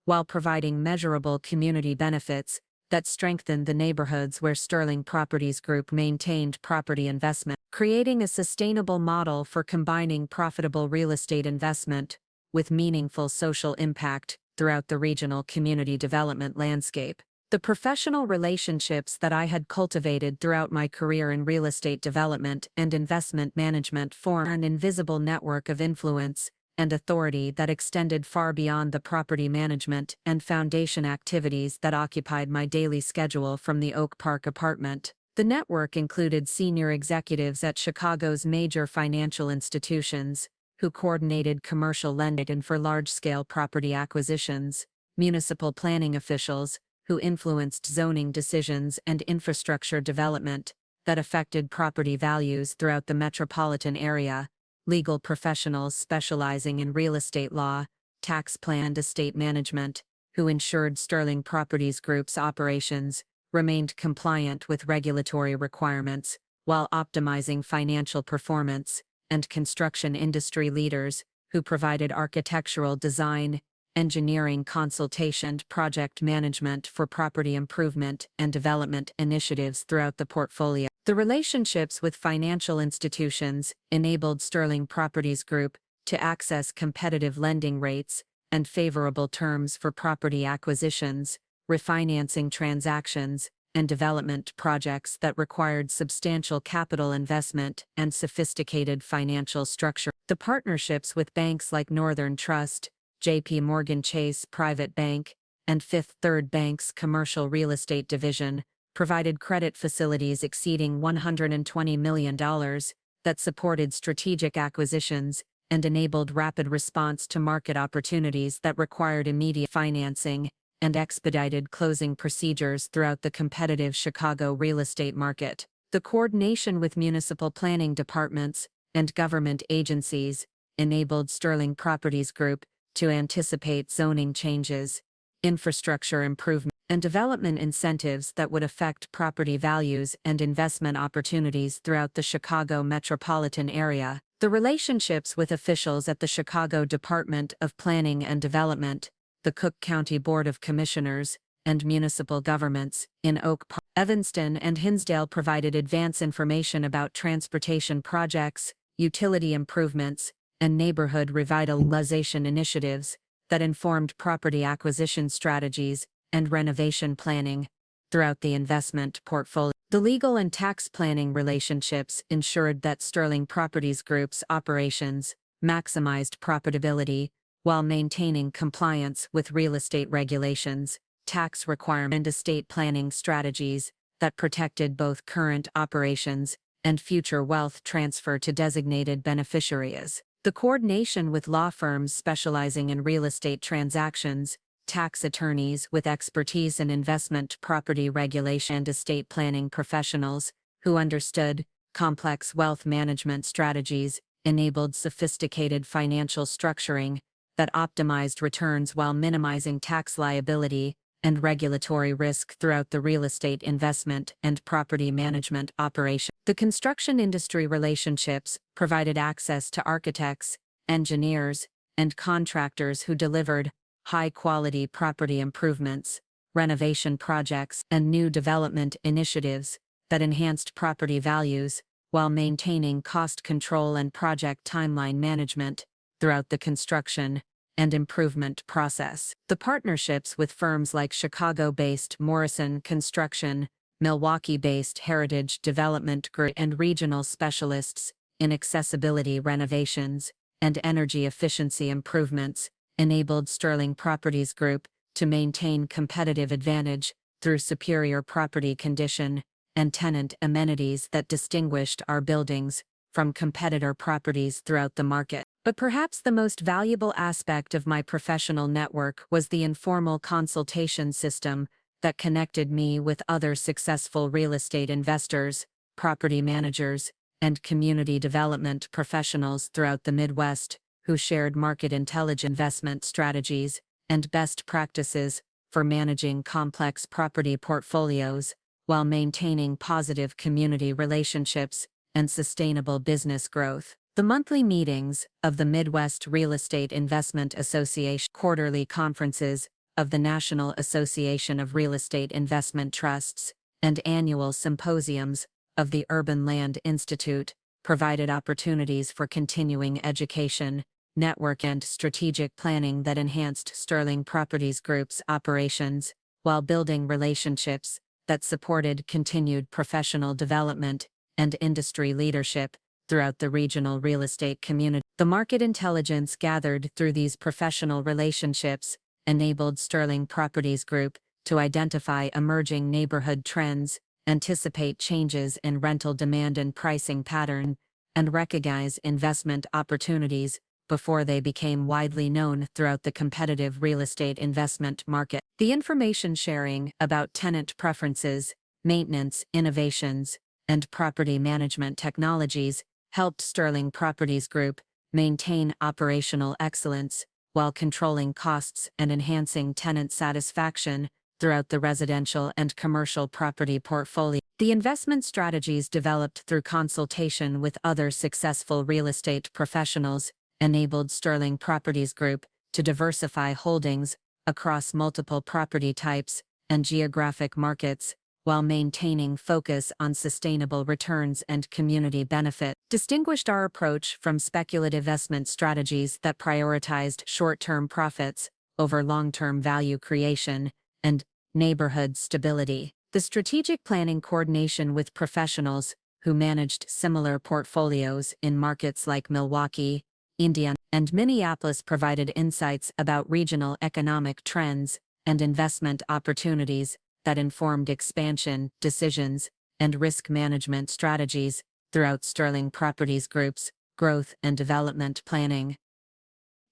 while providing measurable community benefits that strengthened the neighborhoods where Sterling Properties Group maintained property investment, creating a sustainable model for combining profitable real estate investment with meaningful social impact throughout the regional community development landscape. The professional relationships that I had cultivated throughout my career in real estate development and investment management form an invisible network of influence and authority that extended far beyond the property management and foundation activities that occupied my daily schedule from the Oak Park apartment. The network included senior executives at Chicago's major financial institutions, who coordinated commercial lending for large-scale property acquisitions, municipal planning officials, who influenced zoning decisions and infrastructure development that affected property values throughout the metropolitan area, legal professionals specializing in real estate law, tax planned estate management, who ensured Sterling Properties Group's operations remained compliant with regulatory requirements while optimizing financial performance, and construction industry leaders, who provided architectural design, engineering consultation, and project management for property improvement and development initiatives throughout the portfolio. The relationships with financial institutions enabled Sterling Properties Group to access competitive lending rates and favorable terms for property acquisitions, refinancing transactions, and development projects that required substantial capital investment and sophisticated financial structure. The partnerships with banks like Northern Trust, J.P. Morgan Chase Private Bank, and Fifth Third Bank's Commercial Real Estate Division provided credit facilities exceeding $120 million that supported strategic acquisitions and enabled rapid response to market opportunities that required immediate financing and expedited closing procedures throughout the competitive Chicago real estate market. The coordination with municipal planning departments and government agencies enabled Sterling Properties Group to anticipate zoning changes, infrastructure improvement, and development incentives that would affect property values and investment opportunities throughout the Chicago metropolitan area. The relationships with officials at the Chicago Department of Planning and Development, the Cook County Board of Commissioners, and municipal governments in Oak Park, Evanston, and Hinsdale provided advance information about transportation projects, utility improvements, and neighborhood revitalization initiatives that informed property acquisition strategies and renovation planning throughout the investment portfolio. The legal and tax planning relationships ensured that Sterling Properties Group's operations maximized profitability while maintaining compliance with real estate regulations, tax requirements, and estate planning strategies that protected both current operations and future wealth transfer to designated beneficiaries. The coordination with law firms specializing in real estate transactions, tax attorneys with expertise in investment property regulation, and estate planning professionals who understood complex wealth management strategies enabled sophisticated financial structuring that optimized returns while minimizing tax liability and regulatory risk throughout the real estate investment and property management operation. The construction industry relationships provided access to architects, engineers, and contractors who delivered high-quality property improvements, renovation projects, and new development initiatives that enhanced property values while maintaining cost control and project timeline management throughout the construction and improvement process. The partnerships with firms like Chicago-based Morrison Construction, Milwaukee-based Heritage Development Group, and regional specialists in accessibility renovations and energy efficiency improvements enabled Sterling Properties Group to maintain competitive advantage through superior property condition and tenant amenities that distinguished our buildings from competitor properties throughout the market. But perhaps the most valuable aspect of my professional network was the informal consultation system that connected me with other successful real estate investors, property managers, and community development professionals throughout the Midwest who shared market intelligence, investment strategies, and best practices for managing complex property portfolios while maintaining positive community relationships and sustainable business growth. The monthly meetings of the Midwest Real Estate Investment Association, quarterly conferences of the National Association of Real Estate Investment Trusts, and annual symposiums of the Urban Land Institute provided opportunities for continuing education, network, and strategic planning that enhanced Sterling Properties Group's operations while building relationships that supported continued professional development and industry leadership throughout the regional real estate community. The market intelligence gathered through these professional relationships enabled Sterling Properties Group to identify emerging neighborhood trends, anticipate changes in rental demand and pricing pattern, and recognize investment opportunities before they became widely known throughout the competitive real estate investment market. The information sharing about tenant preferences, maintenance innovations, and property management technologies helped Sterling Properties Group maintain operational excellence while controlling costs and enhancing tenant satisfaction throughout the residential and commercial property portfolio. The investment strategies developed through consultation with other successful real estate professionals enabled Sterling Properties Group to diversify holdings across multiple property types and geographic markets, while maintaining focus on sustainable returns and community benefit. Distinguished our approach from speculative investment strategies that prioritized short-term profits over long-term value creation and neighborhood stability. The strategic planning coordination with professionals who managed similar portfolios in markets like Milwaukee, Indiana, and Minneapolis provided insights about regional economic trends and investment opportunities that informed expansion decisions and risk management strategies throughout Sterling Properties Group's growth and development planning.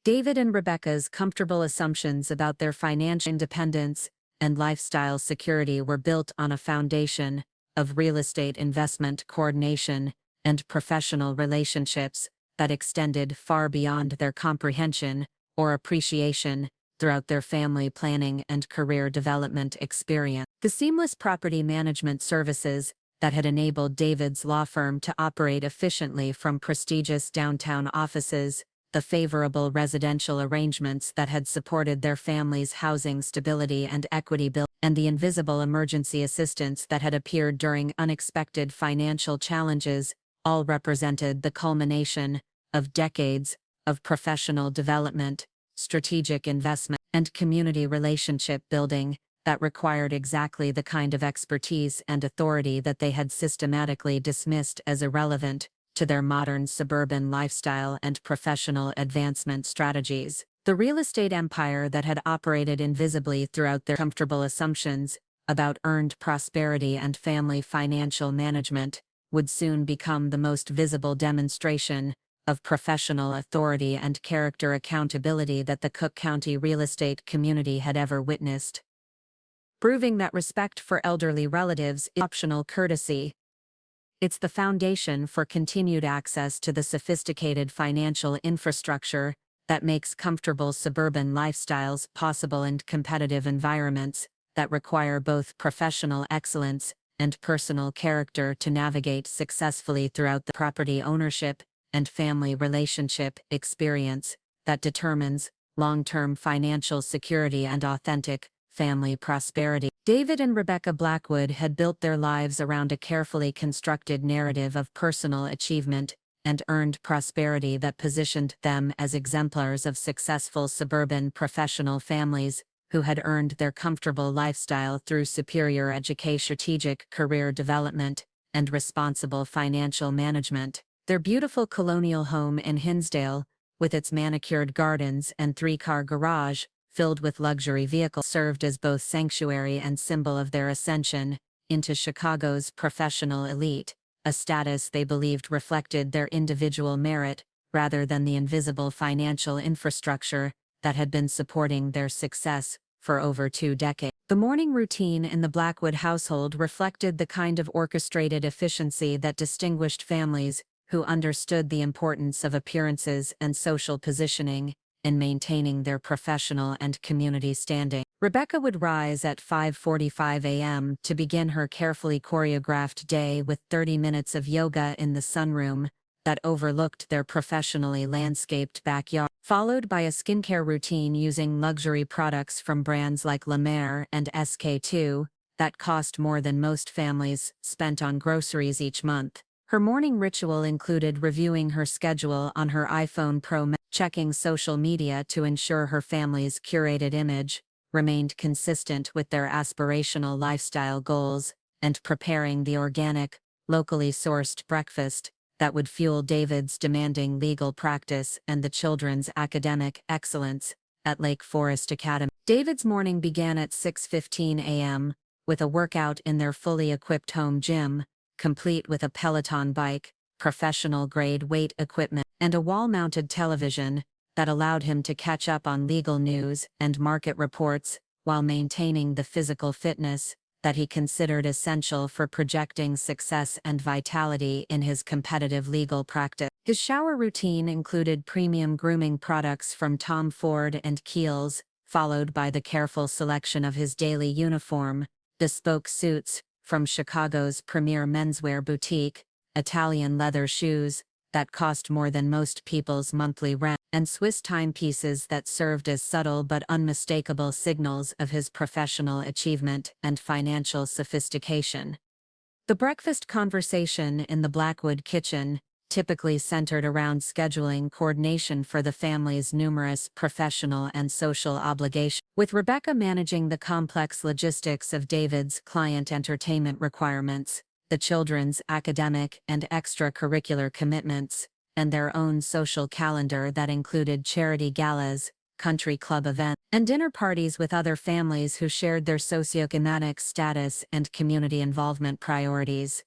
David and Rebecca's comfortable assumptions about their financial independence and lifestyle security were built on a foundation of real estate investment coordination and professional relationships that extended far beyond their comprehension or appreciation throughout their family planning and career development experience. The seamless property management services that had enabled David's law firm to operate efficiently from prestigious downtown offices, the favorable residential arrangements that had supported their family's housing stability and equity build, and the invisible emergency assistance that had appeared during unexpected financial challenges, all represented the culmination of decades of professional development, strategic investment, and community relationship building that required exactly the kind of expertise and authority that they had systematically dismissed as irrelevant to their modern suburban lifestyle and professional advancement strategies. The real estate empire that had operated invisibly throughout their comfortable assumptions about earned prosperity and family financial management would soon become the most visible demonstration of professional authority and character accountability that the Cook County real estate community had ever witnessed. Proving that respect for elderly relatives is optional courtesy. It's the foundation for continued access to the sophisticated financial infrastructure that makes comfortable suburban lifestyles possible in competitive environments that require both professional excellence and personal character to navigate successfully throughout the property ownership and family relationship experience that determines long-term financial security and authentic family prosperity. David and Rebecca Blackwood had built their lives around a carefully constructed narrative of personal achievement and earned prosperity that positioned them as exemplars of successful suburban professional families who had earned their comfortable lifestyle through superior education, strategic career development, and responsible financial management. Their beautiful colonial home in Hinsdale, with its manicured gardens and three-car garage, filled with luxury vehicles, served as both sanctuary and symbol of their ascension into Chicago's professional elite, a status they believed reflected their individual merit rather than the invisible financial infrastructure that had been supporting their success for over 2 decades. The morning routine in the Blackwood household reflected the kind of orchestrated efficiency that distinguished families who understood the importance of appearances and social positioning in maintaining their professional and community standing. Rebecca would rise at 5:45 a.m. to begin her carefully choreographed day with 30 minutes of yoga in the sunroom that overlooked their professionally landscaped backyard, followed by a skincare routine using luxury products from brands like La Mer and SK2 that cost more than most families spent on groceries each month. Her morning ritual included reviewing her schedule on her iPhone Pro Max, checking social media to ensure her family's curated image remained consistent with their aspirational lifestyle goals, and preparing the organic, locally sourced breakfast that would fuel David's demanding legal practice and the children's academic excellence at Lake Forest Academy. David's morning began at 6:15 a.m. with a workout in their fully equipped home gym, complete with a Peloton bike, professional-grade weight equipment, and a wall-mounted television that allowed him to catch up on legal news and market reports while maintaining the physical fitness that he considered essential for projecting success and vitality in his competitive legal practice. His shower routine included premium grooming products from Tom Ford and Kiehl's, followed by the careful selection of his daily uniform, bespoke suits from Chicago's premier menswear boutique, Italian leather shoes that cost more than most people's monthly rent, and Swiss timepieces that served as subtle but unmistakable signals of his professional achievement and financial sophistication. The breakfast conversation in the Blackwood kitchen, typically centered around scheduling coordination for the family's numerous professional and social obligations, with Rebecca managing the complex logistics of David's client entertainment requirements, the children's academic and extracurricular commitments, and their own social calendar that included charity galas, country club events, and dinner parties with other families who shared their socioeconomic status and community involvement priorities.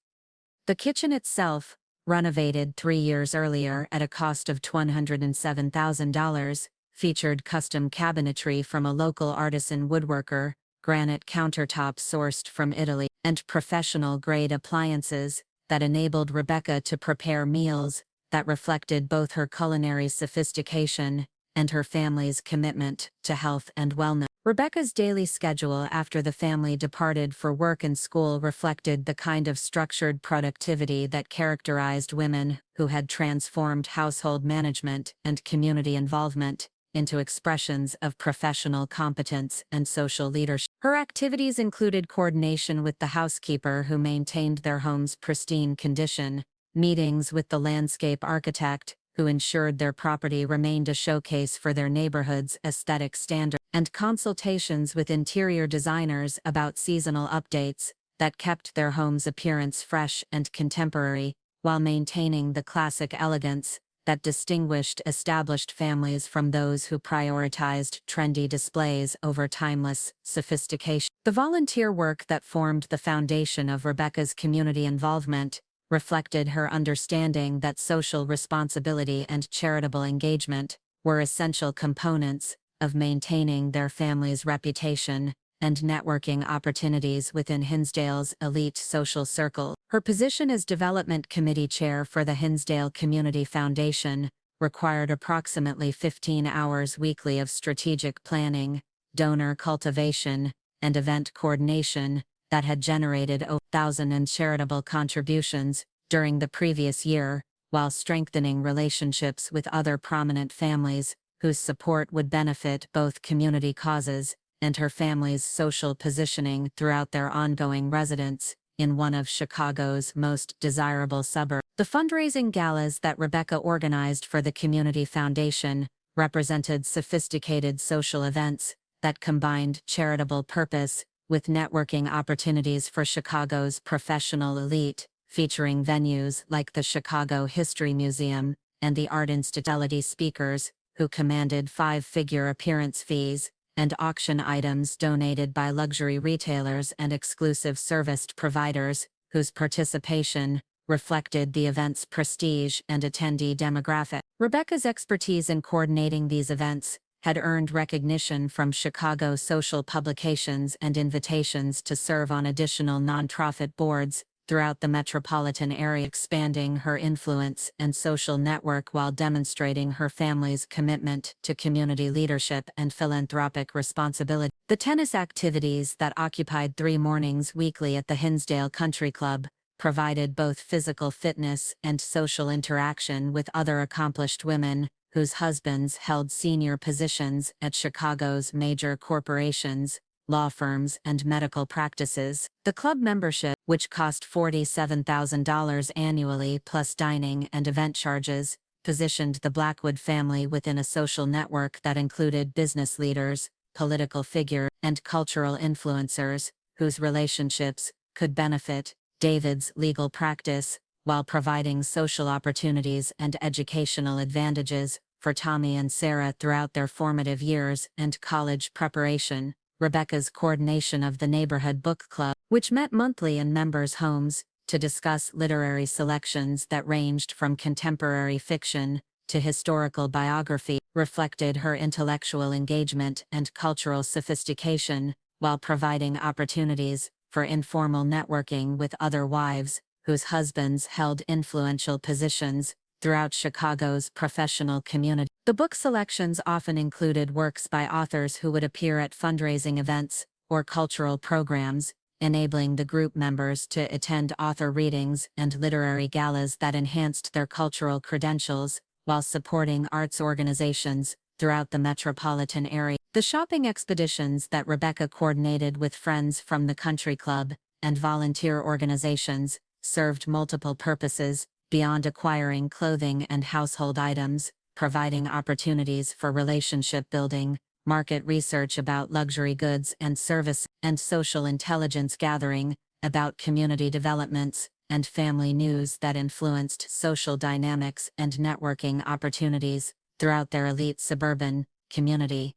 The kitchen itself, renovated 3 years earlier at a cost of $107,000, featured custom cabinetry from a local artisan woodworker, granite countertops sourced from Italy, and professional-grade appliances that enabled Rebecca to prepare meals that reflected both her culinary sophistication and her family's commitment to health and wellness. Rebecca's daily schedule after the family departed for work and school reflected the kind of structured productivity that characterized women who had transformed household management and community involvement into expressions of professional competence and social leadership. Her activities included coordination with the housekeeper who maintained their home's pristine condition, meetings with the landscape architect who ensured their property remained a showcase for their neighborhood's aesthetic standards, and consultations with interior designers about seasonal updates that kept their home's appearance fresh and contemporary, while maintaining the classic elegance that distinguished established families from those who prioritized trendy displays over timeless sophistication. The volunteer work that formed the foundation of Rebecca's community involvement reflected her understanding that social responsibility and charitable engagement were essential components of maintaining their family's reputation and networking opportunities within Hinsdale's elite social circle. Her position as development committee chair for the Hinsdale Community Foundation required approximately 15 hours weekly of strategic planning, donor cultivation, and event coordination that had generated over 1,000 in charitable contributions during the previous year, while strengthening relationships with other prominent families whose support would benefit both community causes and her family's social positioning throughout their ongoing residence in one of Chicago's most desirable suburbs. The fundraising galas that Rebecca organized for the Community Foundation represented sophisticated social events that combined charitable purpose with networking opportunities for Chicago's professional elite, featuring venues like the Chicago History Museum and the Art Institute speakers, who commanded 5-figure appearance fees, and auction items donated by luxury retailers and exclusive service providers, whose participation reflected the event's prestige and attendee demographic. Rebecca's expertise in coordinating these events had earned recognition from Chicago social publications and invitations to serve on additional nonprofit boards throughout the metropolitan area, expanding her influence and social network while demonstrating her family's commitment to community leadership and philanthropic responsibility. The tennis activities that occupied 3 mornings weekly at the Hinsdale Country Club provided both physical fitness and social interaction with other accomplished women whose husbands held senior positions at Chicago's major corporations, law firms, and medical practices. The club membership, which cost $47,000 annually plus dining and event charges, positioned the Blackwood family within a social network that included business leaders, political figures, and cultural influencers, whose relationships could benefit David's legal practice, while providing social opportunities and educational advantages for Tommy and Sarah throughout their formative years and college preparation. Rebecca's coordination of the neighborhood book club, which met monthly in members' homes to discuss literary selections that ranged from contemporary fiction to historical biography, reflected her intellectual engagement and cultural sophistication, while providing opportunities for informal networking with other wives whose husbands held influential positions throughout Chicago's professional community. The book selections often included works by authors who would appear at fundraising events or cultural programs, enabling the group members to attend author readings and literary galas that enhanced their cultural credentials, while supporting arts organizations throughout the metropolitan area. The shopping expeditions that Rebecca coordinated with friends from the country club and volunteer organizations served multiple purposes beyond acquiring clothing and household items, providing opportunities for relationship building, market research about luxury goods and service, and social intelligence gathering about community developments and family news that influenced social dynamics and networking opportunities throughout their elite suburban community.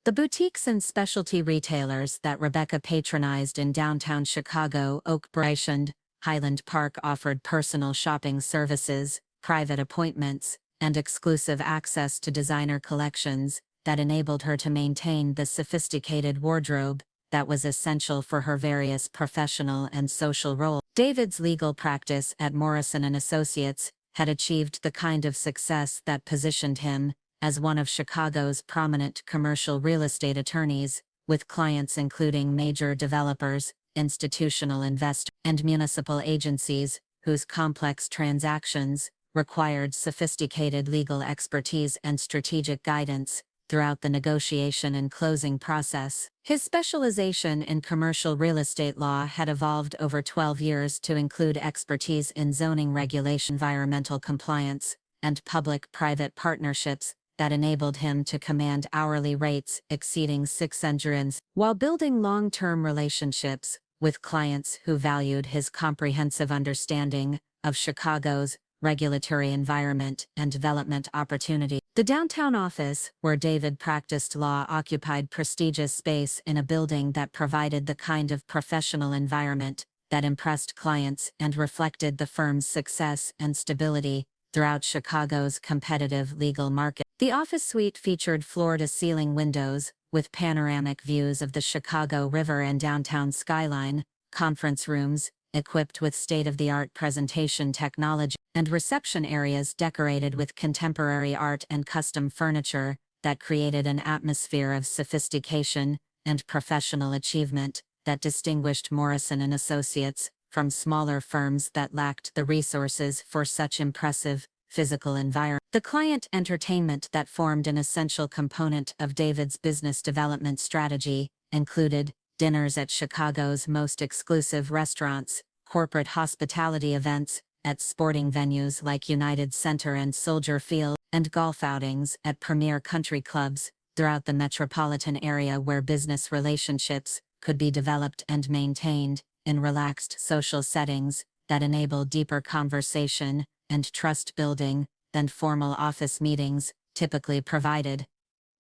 The boutiques and specialty retailers that Rebecca patronized in downtown Chicago, Oak Brook, and Highland Park offered personal shopping services, private appointments, and exclusive access to designer collections that enabled her to maintain the sophisticated wardrobe that was essential for her various professional and social roles. David's legal practice at Morrison & Associates had achieved the kind of success that positioned him as one of Chicago's prominent commercial real estate attorneys, with clients including major developers, institutional investors, and municipal agencies, whose complex transactions required sophisticated legal expertise and strategic guidance throughout the negotiation and closing process. His specialization in commercial real estate law had evolved over 12 years to include expertise in zoning regulation, environmental compliance, and public-private partnerships that enabled him to command hourly rates exceeding $600, while building long-term relationships with clients who valued his comprehensive understanding of Chicago's regulatory environment and development opportunity. The downtown office, where David practiced law, occupied prestigious space in a building that provided the kind of professional environment that impressed clients and reflected the firm's success and stability throughout Chicago's competitive legal market. The office suite featured floor-to-ceiling windows with panoramic views of the Chicago River and downtown skyline, conference rooms equipped with state-of-the-art presentation technology, and reception areas decorated with contemporary art and custom furniture that created an atmosphere of sophistication and professional achievement that distinguished Morrison & Associates from smaller firms that lacked the resources for such impressive physical environment. The client entertainment that formed an essential component of David's business development strategy included dinners at Chicago's most exclusive restaurants, corporate hospitality events at sporting venues like United Center and Soldier Field, and golf outings at premier country clubs throughout the metropolitan area, where business relationships could be developed and maintained in relaxed social settings that enable deeper conversation and trust building than formal office meetings typically provided.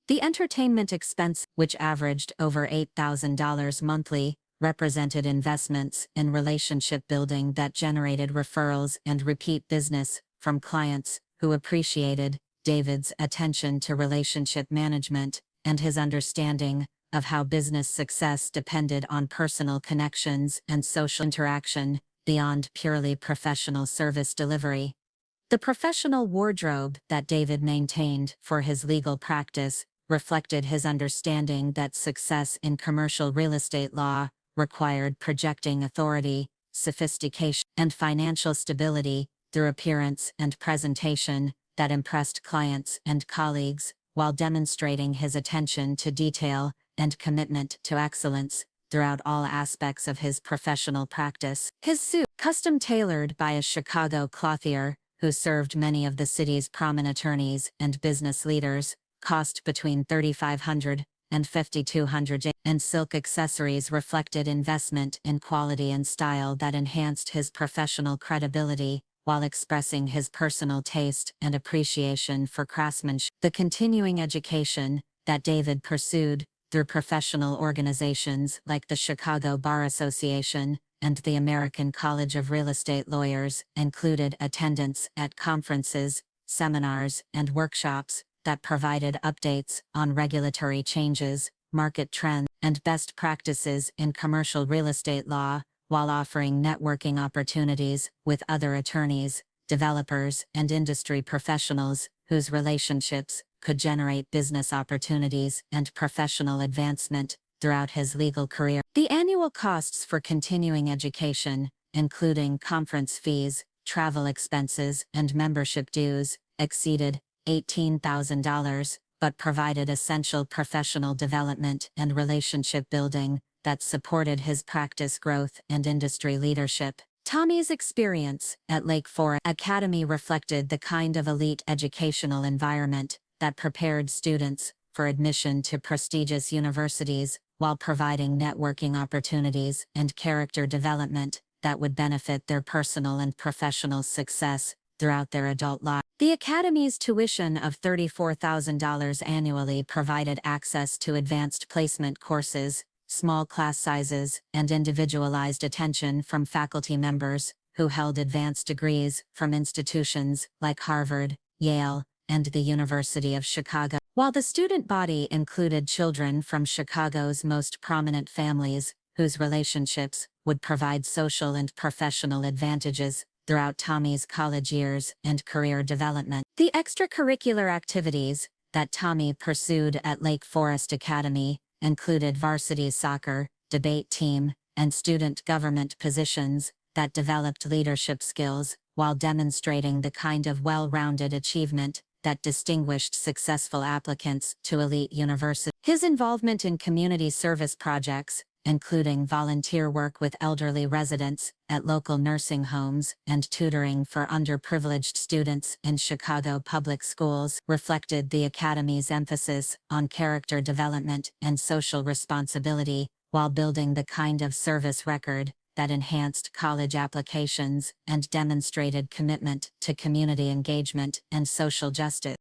The entertainment expense, which averaged over $8,000 monthly, represented investments in relationship building that generated referrals and repeat business from clients who appreciated David's attention to relationship management and his understanding of how business success depended on personal connections and social interaction beyond purely professional service delivery. The professional wardrobe that David maintained for his legal practice reflected his understanding that success in commercial real estate law required projecting authority, sophistication, and financial stability through appearance and presentation that impressed clients and colleagues, while demonstrating his attention to detail and commitment to excellence throughout all aspects of his professional practice. His suit, custom tailored by a Chicago clothier who served many of the city's prominent attorneys and business leaders, cost between $3,500 and $5,200, and silk accessories reflected investment in quality and style that enhanced his professional credibility while expressing his personal taste and appreciation for craftsmanship. The continuing education that David pursued through professional organizations like the Chicago Bar Association and the American College of Real Estate Lawyers included attendance at conferences, seminars, and workshops that provided updates on regulatory changes, market trends, and best practices in commercial real estate law, while offering networking opportunities with other attorneys, developers, and industry professionals whose relationships could generate business opportunities and professional advancement throughout his legal career. The annual costs for continuing education, including conference fees, travel expenses, and membership dues, exceeded $18,000, but provided essential professional development and relationship building that supported his practice growth and industry leadership. Tommy's experience at Lake Forest Academy reflected the kind of elite educational environment that prepared students for admission to prestigious universities while providing networking opportunities and character development that would benefit their personal and professional success throughout their adult lives. The Academy's tuition of $34,000 annually provided access to advanced placement courses, small class sizes, and individualized attention from faculty members who held advanced degrees from institutions like Harvard, Yale, and the University of Chicago. While the student body included children from Chicago's most prominent families, whose relationships would provide social and professional advantages throughout Tommy's college years and career development. The extracurricular activities that Tommy pursued at Lake Forest Academy included varsity soccer, debate team, and student government positions that developed leadership skills while demonstrating the kind of well-rounded achievement that distinguished successful applicants to elite universities. His involvement in community service projects, including volunteer work with elderly residents at local nursing homes and tutoring for underprivileged students in Chicago public schools, reflected the Academy's emphasis on character development and social responsibility, while building the kind of service record that enhanced college applications and demonstrated commitment to community engagement and social justice.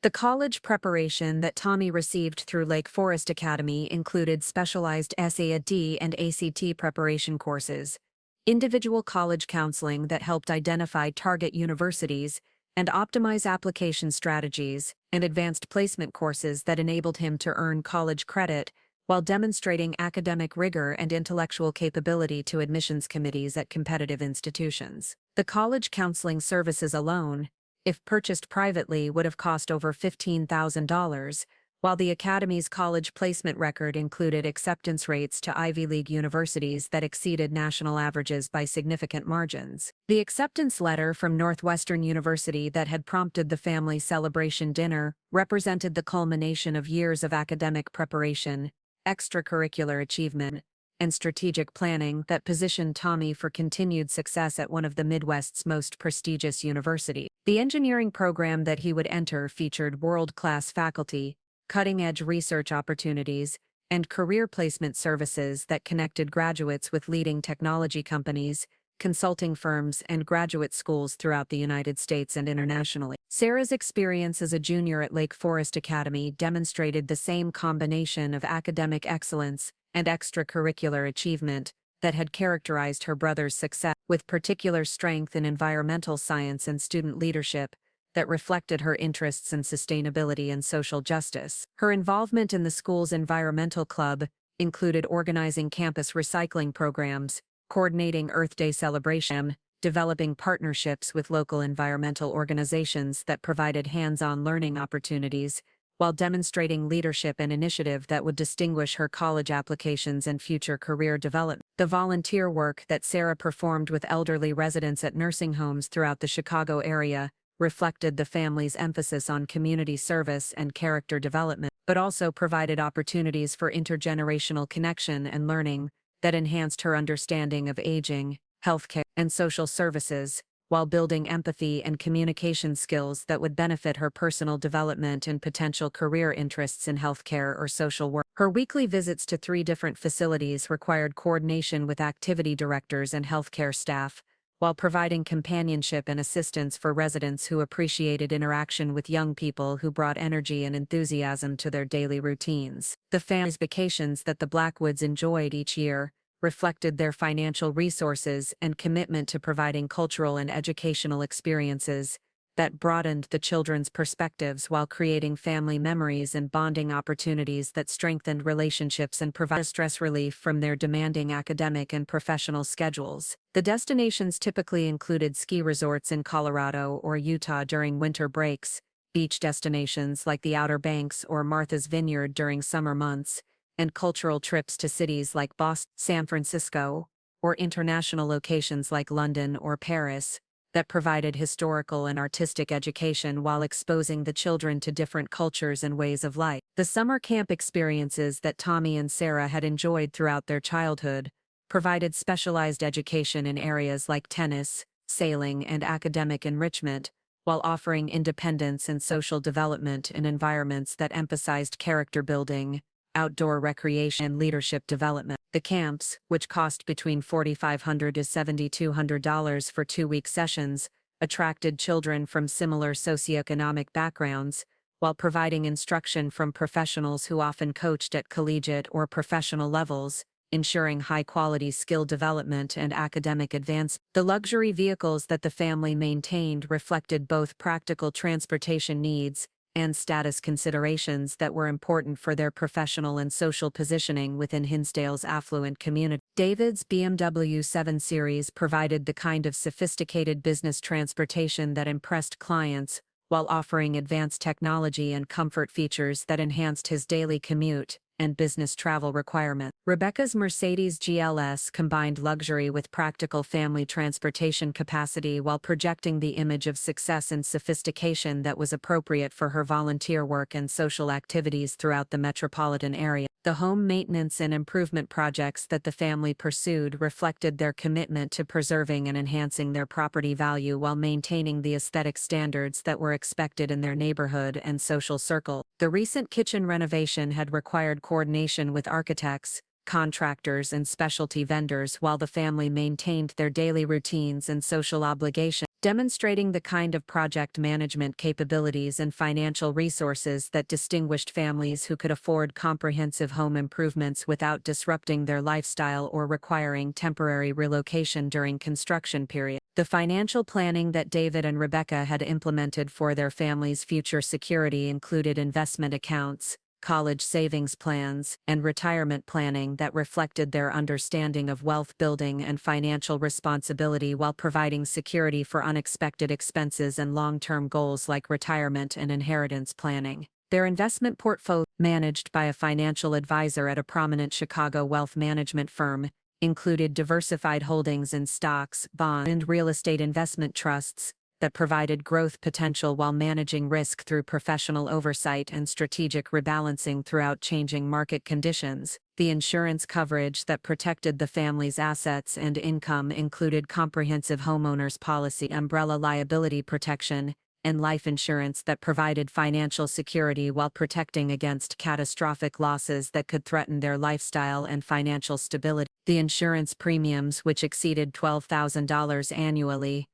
The college preparation that Tommy received through Lake Forest Academy included specialized SAT and ACT preparation courses, individual college counseling that helped identify target universities and optimize application strategies, and advanced placement courses that enabled him to earn college credit while demonstrating academic rigor and intellectual capability to admissions committees at competitive institutions. The college counseling services alone, if purchased privately, would have cost over $15,000, while the Academy's college placement record included acceptance rates to Ivy League universities that exceeded national averages by significant margins. The acceptance letter from Northwestern University that had prompted the family celebration dinner represented the culmination of years of academic preparation, extracurricular achievement, and strategic planning that positioned Tommy for continued success at one of the Midwest's most prestigious universities. The engineering program that he would enter featured world-class faculty, cutting-edge research opportunities, and career placement services that connected graduates with leading technology companies, consulting firms, and graduate schools throughout the United States and internationally. Sarah's experience as a junior at Lake Forest Academy demonstrated the same combination of academic excellence and extracurricular achievement that had characterized her brother's success, with particular strength in environmental science and student leadership that reflected her interests in sustainability and social justice. Her involvement in the school's environmental club included organizing campus recycling programs, coordinating Earth Day celebration, developing partnerships with local environmental organizations that provided hands-on learning opportunities, while demonstrating leadership and initiative that would distinguish her college applications and future career development. The volunteer work that Sarah performed with elderly residents at nursing homes throughout the Chicago area reflected the family's emphasis on community service and character development, but also provided opportunities for intergenerational connection and learning that enhanced her understanding of aging, healthcare, and social services, while building empathy and communication skills that would benefit her personal development and potential career interests in healthcare or social work. Her weekly visits to 3 different facilities required coordination with activity directors and healthcare staff, while providing companionship and assistance for residents who appreciated interaction with young people who brought energy and enthusiasm to their daily routines. The family's vacations that the Blackwoods enjoyed each year reflected their financial resources and commitment to providing cultural and educational experiences that broadened the children's perspectives while creating family memories and bonding opportunities that strengthened relationships and provided stress relief from their demanding academic and professional schedules. The destinations typically included ski resorts in Colorado or Utah during winter breaks, beach destinations like the Outer Banks or Martha's Vineyard during summer months, and cultural trips to cities like Boston, San Francisco, or international locations like London or Paris, that provided historical and artistic education while exposing the children to different cultures and ways of life. The summer camp experiences that Tommy and Sarah had enjoyed throughout their childhood provided specialized education in areas like tennis, sailing, and academic enrichment, while offering independence and social development in environments that emphasized character building, outdoor recreation, and leadership development. The camps, which cost between $4,500 to $7,200 for 2-week sessions, attracted children from similar socioeconomic backgrounds, while providing instruction from professionals who often coached at collegiate or professional levels, ensuring high-quality skill development and academic advance. The luxury vehicles that the family maintained reflected both practical transportation needs and status considerations that were important for their professional and social positioning within Hinsdale's affluent community. David's BMW 7 Series provided the kind of sophisticated business transportation that impressed clients, while offering advanced technology and comfort features that enhanced his daily commute and business travel requirements. Rebecca's Mercedes GLS combined luxury with practical family transportation capacity while projecting the image of success and sophistication that was appropriate for her volunteer work and social activities throughout the metropolitan area. The home maintenance and improvement projects that the family pursued reflected their commitment to preserving and enhancing their property value while maintaining the aesthetic standards that were expected in their neighborhood and social circle. The recent kitchen renovation had required coordination with architects, contractors, and specialty vendors while the family maintained their daily routines and social obligations, demonstrating the kind of project management capabilities and financial resources that distinguished families who could afford comprehensive home improvements without disrupting their lifestyle or requiring temporary relocation during construction period. The financial planning that David and Rebecca had implemented for their family's future security included investment accounts, college savings plans, and retirement planning that reflected their understanding of wealth building and financial responsibility while providing security for unexpected expenses and long-term goals like retirement and inheritance planning. Their investment portfolio, managed by a financial advisor at a prominent Chicago wealth management firm, included diversified holdings in stocks, bonds, and real estate investment trusts that provided growth potential while managing risk through professional oversight and strategic rebalancing throughout changing market conditions. The insurance coverage that protected the family's assets and income included comprehensive homeowners policy, umbrella liability protection, and life insurance that provided financial security while protecting against catastrophic losses that could threaten their lifestyle and financial stability. The insurance premiums, which exceeded $12,000 annually,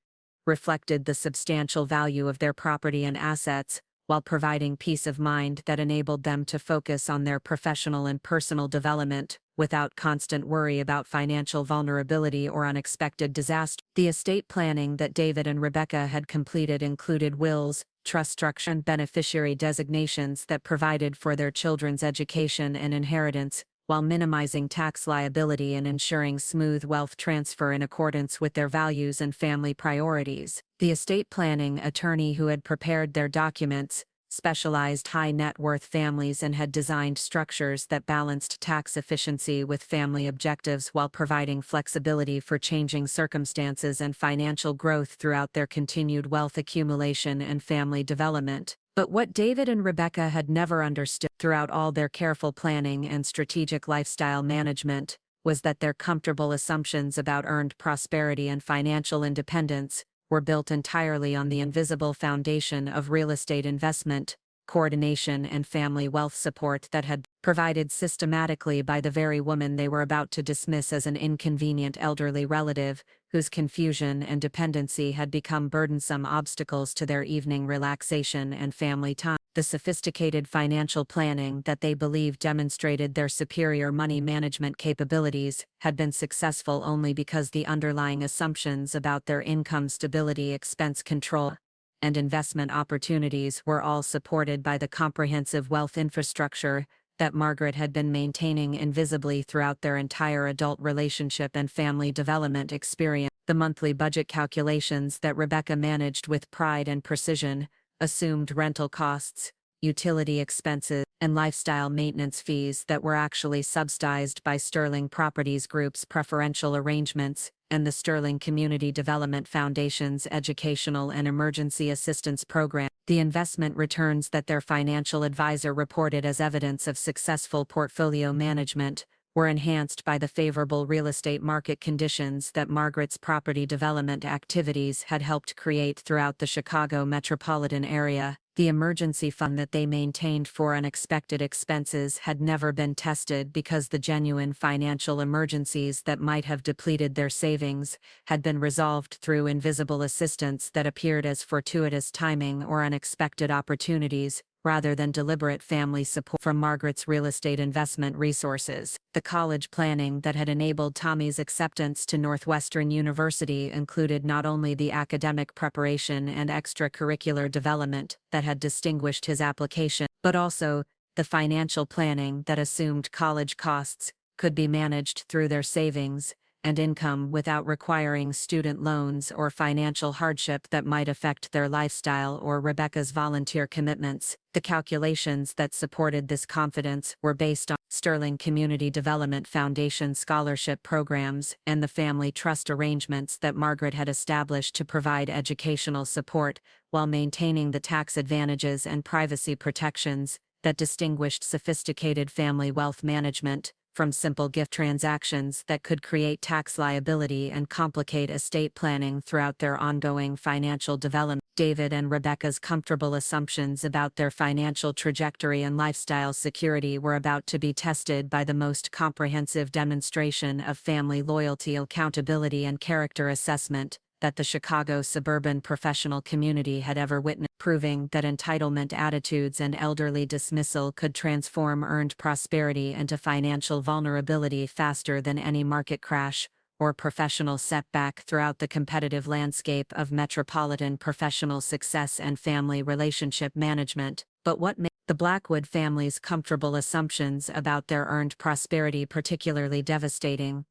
reflected the substantial value of their property and assets, while providing peace of mind that enabled them to focus on their professional and personal development without constant worry about financial vulnerability or unexpected disaster. The estate planning that David and Rebecca had completed included wills, trust structure, and beneficiary designations that provided for their children's education and inheritance, while minimizing tax liability and ensuring smooth wealth transfer in accordance with their values and family priorities. The estate planning attorney who had prepared their documents specialized high net worth families and had designed structures that balanced tax efficiency with family objectives while providing flexibility for changing circumstances and financial growth throughout their continued wealth accumulation and family development. But what David and Rebecca had never understood throughout all their careful planning and strategic lifestyle management was that their comfortable assumptions about earned prosperity and financial independence were built entirely on the invisible foundation of real estate investment, coordination, and family wealth support that had provided systematically by the very woman they were about to dismiss as an inconvenient elderly relative, whose confusion and dependency had become burdensome obstacles to their evening relaxation and family time. The sophisticated financial planning that they believed demonstrated their superior money management capabilities had been successful only because the underlying assumptions about their income stability, expense control, and investment opportunities were all supported by the comprehensive wealth infrastructure that Margaret had been maintaining invisibly throughout their entire adult relationship and family development experience. The monthly budget calculations that Rebecca managed with pride and precision assumed rental costs, utility expenses, and lifestyle maintenance fees that were actually subsidized by Sterling Properties Group's preferential arrangements and the Sterling Community Development Foundation's Educational and Emergency Assistance Program. The investment returns that their financial advisor reported as evidence of successful portfolio management were enhanced by the favorable real estate market conditions that Margaret's property development activities had helped create throughout the Chicago metropolitan area. The emergency fund that they maintained for unexpected expenses had never been tested because the genuine financial emergencies that might have depleted their savings had been resolved through invisible assistance that appeared as fortuitous timing or unexpected opportunities, rather than deliberate family support from Margaret's real estate investment resources. The college planning that had enabled Tommy's acceptance to Northwestern University included not only the academic preparation and extracurricular development that had distinguished his application, but also the financial planning that assumed college costs could be managed through their savings and income without requiring student loans or financial hardship that might affect their lifestyle or Rebecca's volunteer commitments. The calculations that supported this confidence were based on Sterling Community Development Foundation scholarship programs and the family trust arrangements that Margaret had established to provide educational support while maintaining the tax advantages and privacy protections that distinguished sophisticated family wealth management from simple gift transactions that could create tax liability and complicate estate planning throughout their ongoing financial development. David and Rebecca's comfortable assumptions about their financial trajectory and lifestyle security were about to be tested by the most comprehensive demonstration of family loyalty, accountability, and character assessment that the Chicago suburban professional community had ever witnessed, proving that entitlement attitudes and elderly dismissal could transform earned prosperity into financial vulnerability faster than any market crash or professional setback throughout the competitive landscape of metropolitan professional success and family relationship management. But what made the Blackwood family's comfortable assumptions about their earned prosperity particularly devastating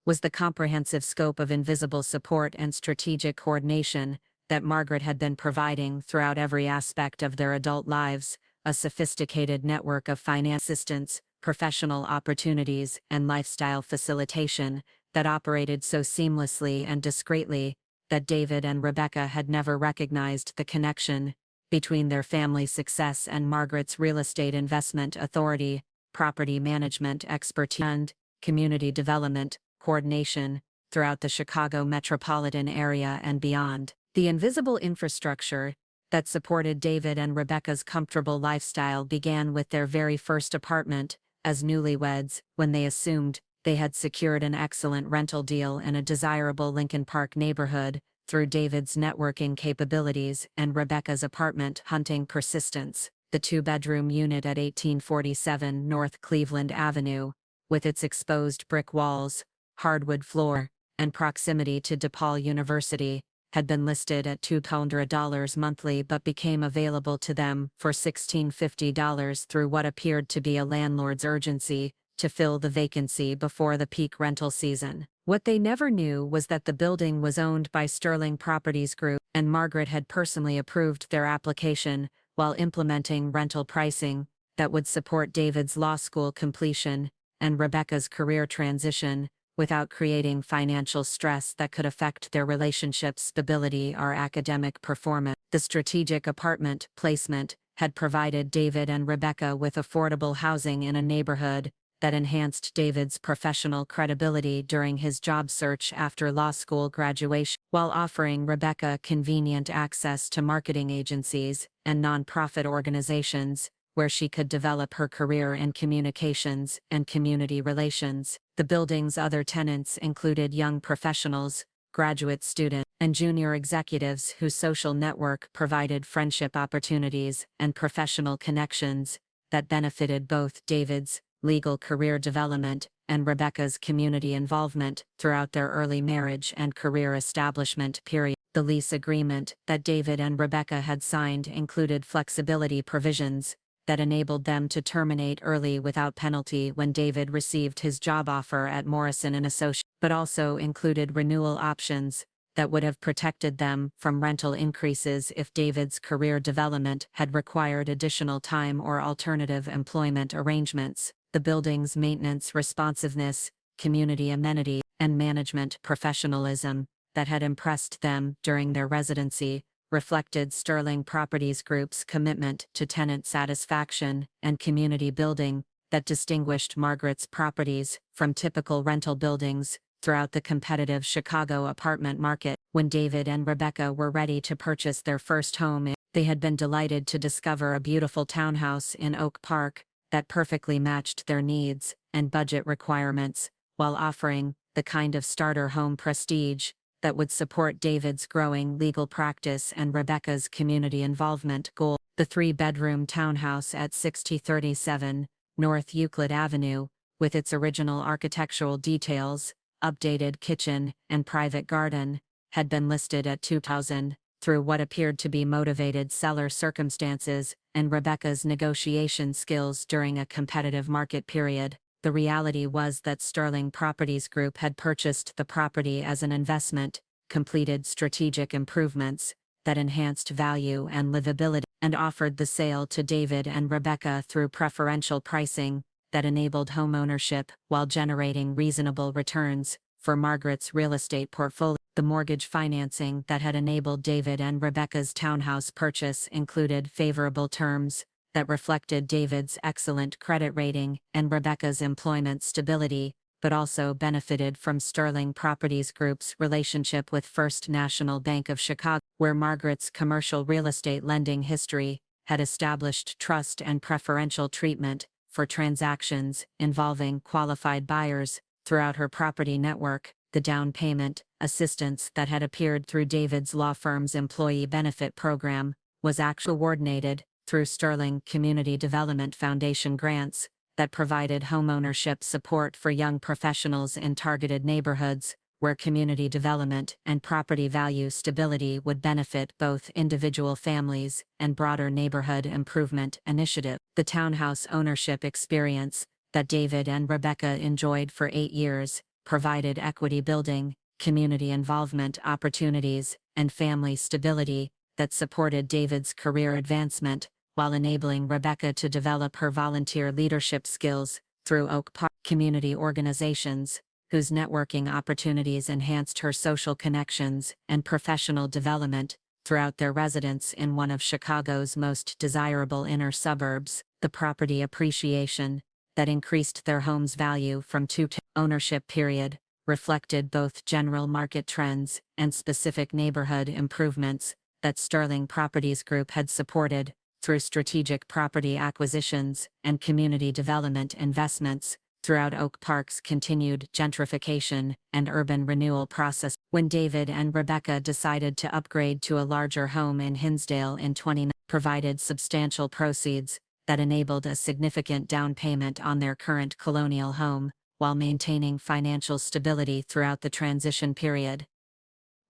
was the comprehensive scope of invisible support and strategic coordination that Margaret had been providing throughout every aspect of their adult lives, a sophisticated network of finance assistance, professional opportunities, and lifestyle facilitation that operated so seamlessly and discreetly that David and Rebecca had never recognized the connection between their family success and Margaret's real estate investment authority, property management expertise, and community development coordination throughout the Chicago metropolitan area and beyond. The invisible infrastructure that supported David and Rebecca's comfortable lifestyle began with their very first apartment as newlyweds, when they assumed they had secured an excellent rental deal in a desirable Lincoln Park neighborhood through David's networking capabilities and Rebecca's apartment hunting persistence. The two-bedroom unit at 1847 North Cleveland Avenue, with its exposed brick walls, hardwood floor, and proximity to DePaul University, had been listed at $200 monthly but became available to them for $1,650 through what appeared to be a landlord's urgency to fill the vacancy before the peak rental season. What they never knew was that the building was owned by Sterling Properties Group, and Margaret had personally approved their application while implementing rental pricing that would support David's law school completion and Rebecca's career transition, without creating financial stress that could affect their relationship's stability or academic performance. The strategic apartment placement had provided David and Rebecca with affordable housing in a neighborhood that enhanced David's professional credibility during his job search after law school graduation, while offering Rebecca convenient access to marketing agencies and nonprofit organizations where she could develop her career in communications and community relations. The building's other tenants included young professionals, graduate students, and junior executives whose social network provided friendship opportunities and professional connections that benefited both David's legal career development and Rebecca's community involvement throughout their early marriage and career establishment period. The lease agreement that David and Rebecca had signed included flexibility provisions that enabled them to terminate early without penalty when David received his job offer at Morrison & Associates, but also included renewal options that would have protected them from rental increases if David's career development had required additional time or alternative employment arrangements. The building's maintenance responsiveness, community amenity, and management professionalism that had impressed them during their residency reflected Sterling Properties Group's commitment to tenant satisfaction and community building that distinguished Margaret's properties from typical rental buildings throughout the competitive Chicago apartment market. When David and Rebecca were ready to purchase their first home, they had been delighted to discover a beautiful townhouse in Oak Park that perfectly matched their needs and budget requirements, while offering the kind of starter home prestige that would support David's growing legal practice and Rebecca's community involvement goal. The three-bedroom townhouse at 6037 North Euclid Avenue, with its original architectural details, updated kitchen, and private garden, had been listed at $2,000. Through what appeared to be motivated seller circumstances and Rebecca's negotiation skills during a competitive market period, the reality was that Sterling Properties Group had purchased the property as an investment, completed strategic improvements that enhanced value and livability, and offered the sale to David and Rebecca through preferential pricing that enabled homeownership while generating reasonable returns for Margaret's real estate portfolio. The mortgage financing that had enabled David and Rebecca's townhouse purchase included favorable terms that reflected David's excellent credit rating and Rebecca's employment stability, but also benefited from Sterling Properties Group's relationship with First National Bank of Chicago, where Margaret's commercial real estate lending history had established trust and preferential treatment for transactions involving qualified buyers throughout her property network. The down payment assistance that had appeared through David's law firm's employee benefit program was actually coordinated through Sterling Community Development Foundation grants that provided homeownership support for young professionals in targeted neighborhoods, where community development and property value stability would benefit both individual families and broader neighborhood improvement initiative. The townhouse ownership experience that David and Rebecca enjoyed for 8 years provided equity building, community involvement opportunities, and family stability that supported David's career advancement, while enabling Rebecca to develop her volunteer leadership skills through Oak Park community organizations, whose networking opportunities enhanced her social connections and professional development throughout their residence in one of Chicago's most desirable inner suburbs. The property appreciation that increased their home's value from ownership period reflected both general market trends and specific neighborhood improvements that Sterling Properties Group had supported through strategic property acquisitions and community development investments throughout Oak Park's continued gentrification and urban renewal process. When David and Rebecca decided to upgrade to a larger home in Hinsdale in 2019, provided substantial proceeds that enabled a significant down payment on their current colonial home, while maintaining financial stability throughout the transition period.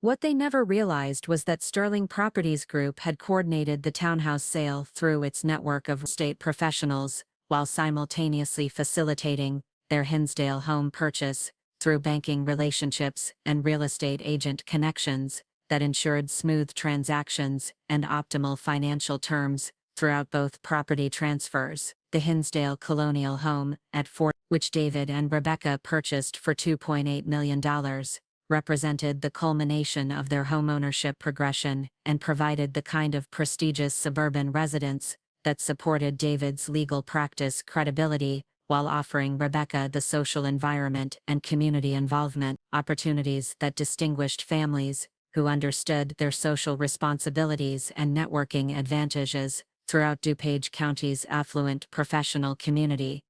What they never realized was that Sterling Properties Group had coordinated the townhouse sale through its network of estate professionals, while simultaneously facilitating their Hinsdale home purchase through banking relationships and real estate agent connections that ensured smooth transactions and optimal financial terms throughout both property transfers. The Hinsdale colonial home at 4, which David and Rebecca purchased for $2.8 million, represented the culmination of their homeownership progression and provided the kind of prestigious suburban residence that supported David's legal practice credibility, while offering Rebecca the social environment and community involvement opportunities that distinguished families who understood their social responsibilities and networking advantages throughout DuPage County's affluent professional community.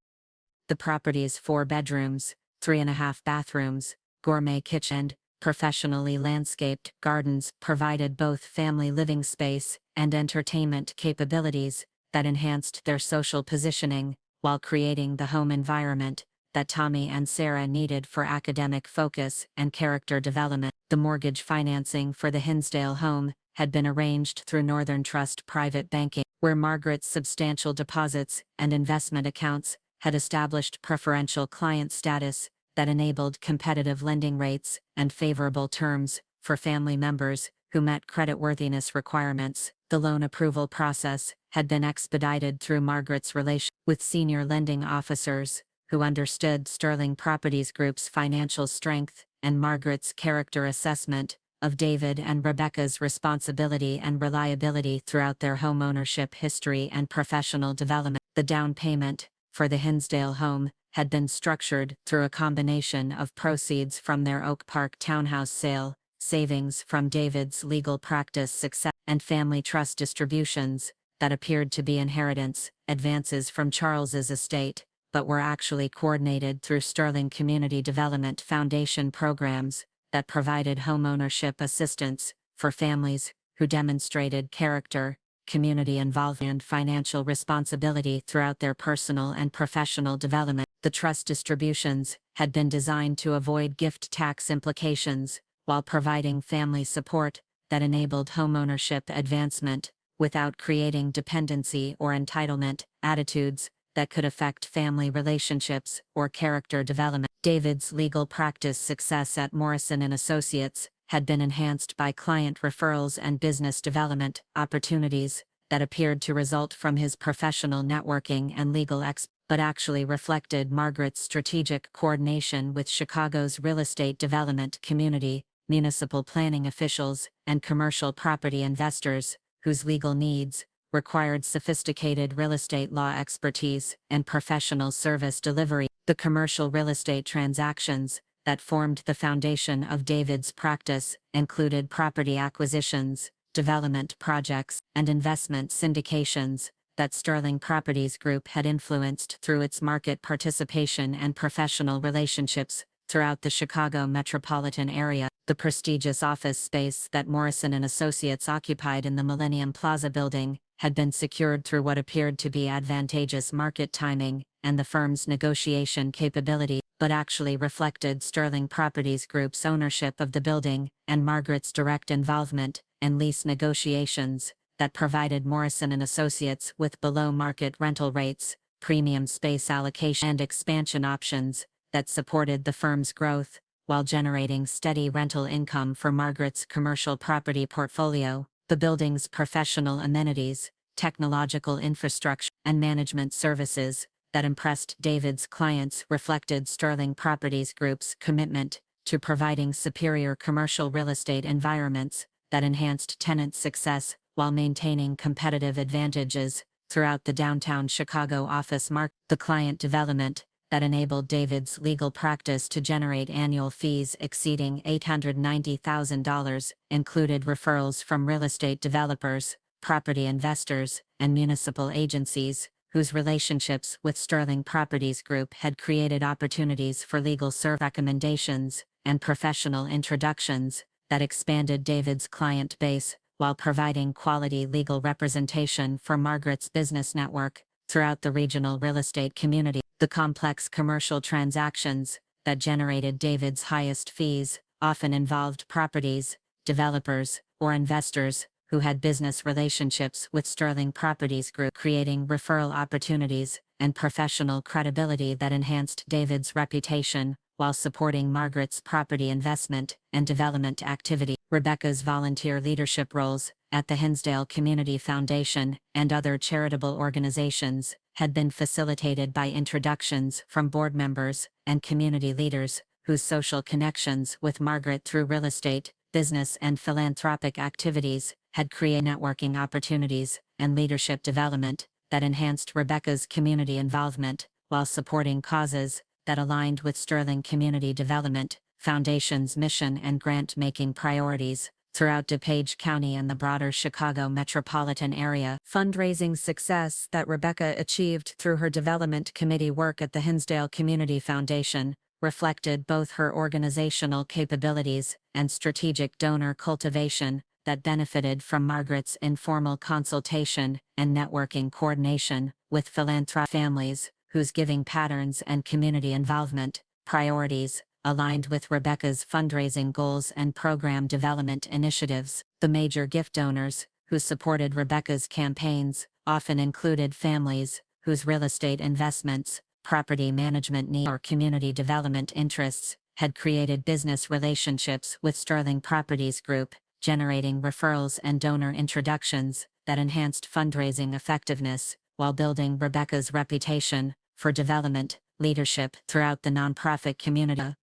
The property's 4 bedrooms, 3.5 bathrooms, gourmet kitchen, and professionally landscaped gardens provided both family living space and entertainment capabilities that enhanced their social positioning, while creating the home environment that Tommy and Sarah needed for academic focus and character development. The mortgage financing for the Hinsdale home had been arranged through Northern Trust Private Banking, where Margaret's substantial deposits and investment accounts had established preferential client status that enabled competitive lending rates and favorable terms for family members who met creditworthiness requirements. The loan approval process had been expedited through Margaret's relation with senior lending officers who understood Sterling Properties Group's financial strength and Margaret's character assessment of David and Rebecca's responsibility and reliability throughout their homeownership history and professional development. The down payment for the Hinsdale home had been structured through a combination of proceeds from their Oak Park townhouse sale, savings from David's legal practice success, and family trust distributions that appeared to be inheritance advances from Charles's estate, but were actually coordinated through Sterling Community Development Foundation programs that provided homeownership assistance for families who demonstrated character, community involvement, and financial responsibility throughout their personal and professional development. The trust distributions had been designed to avoid gift tax implications while providing family support that enabled homeownership advancement without creating dependency or entitlement attitudes that could affect family relationships or character development. David's legal practice success at Morrison & Associates had been enhanced by client referrals and business development opportunities that appeared to result from his professional networking and legal but actually reflected Margaret's strategic coordination with Chicago's real estate development community, municipal planning officials, and commercial property investors, whose legal needs required sophisticated real estate law expertise and professional service delivery. The commercial real estate transactions that formed the foundation of David's practice included property acquisitions, development projects, and investment syndications that Sterling Properties Group had influenced through its market participation and professional relationships throughout the Chicago metropolitan area. The prestigious office space that Morrison & Associates occupied in the Millennium Plaza building had been secured through what appeared to be advantageous market timing and the firm's negotiation capability, but actually reflected Sterling Properties Group's ownership of the building and Margaret's direct involvement in lease negotiations that provided Morrison & Associates with below-market rental rates, premium space allocation, and expansion options that supported the firm's growth, while generating steady rental income for Margaret's commercial property portfolio. The building's professional amenities, technological infrastructure, and management services that impressed David's clients reflected Sterling Properties Group's commitment to providing superior commercial real estate environments that enhanced tenant success while maintaining competitive advantages throughout the downtown Chicago office market. The client development that enabled David's legal practice to generate annual fees exceeding $890,000 included referrals from real estate developers, property investors, and municipal agencies, whose relationships with Sterling Properties Group had created opportunities for legal service recommendations and professional introductions that expanded David's client base while providing quality legal representation for Margaret's business network throughout the regional real estate community. The complex commercial transactions that generated David's highest fees often involved properties, developers, or investors who had business relationships with Sterling Properties Group, creating referral opportunities and professional credibility that enhanced David's reputation while supporting Margaret's property investment and development activity. Rebecca's volunteer leadership roles at the Hinsdale Community Foundation and other charitable organizations had been facilitated by introductions from board members and community leaders whose social connections with Margaret through real estate, business, and philanthropic activities had created networking opportunities and leadership development that enhanced Rebecca's community involvement while supporting causes that aligned with Sterling Community Development Foundation's mission and grant-making priorities throughout DuPage County and the broader Chicago metropolitan area. Fundraising success that Rebecca achieved through her development committee work at the Hinsdale Community Foundation reflected both her organizational capabilities and strategic donor cultivation that benefited from Margaret's informal consultation and networking coordination with philanthropic families whose giving patterns and community involvement priorities aligned with Rebecca's fundraising goals and program development initiatives. The major gift donors who supported Rebecca's campaigns often included families whose real estate investments, property management needs, or community development interests had created business relationships with Sterling Properties Group, generating referrals and donor introductions that enhanced fundraising effectiveness, while building Rebecca's reputation for development leadership throughout the nonprofit community.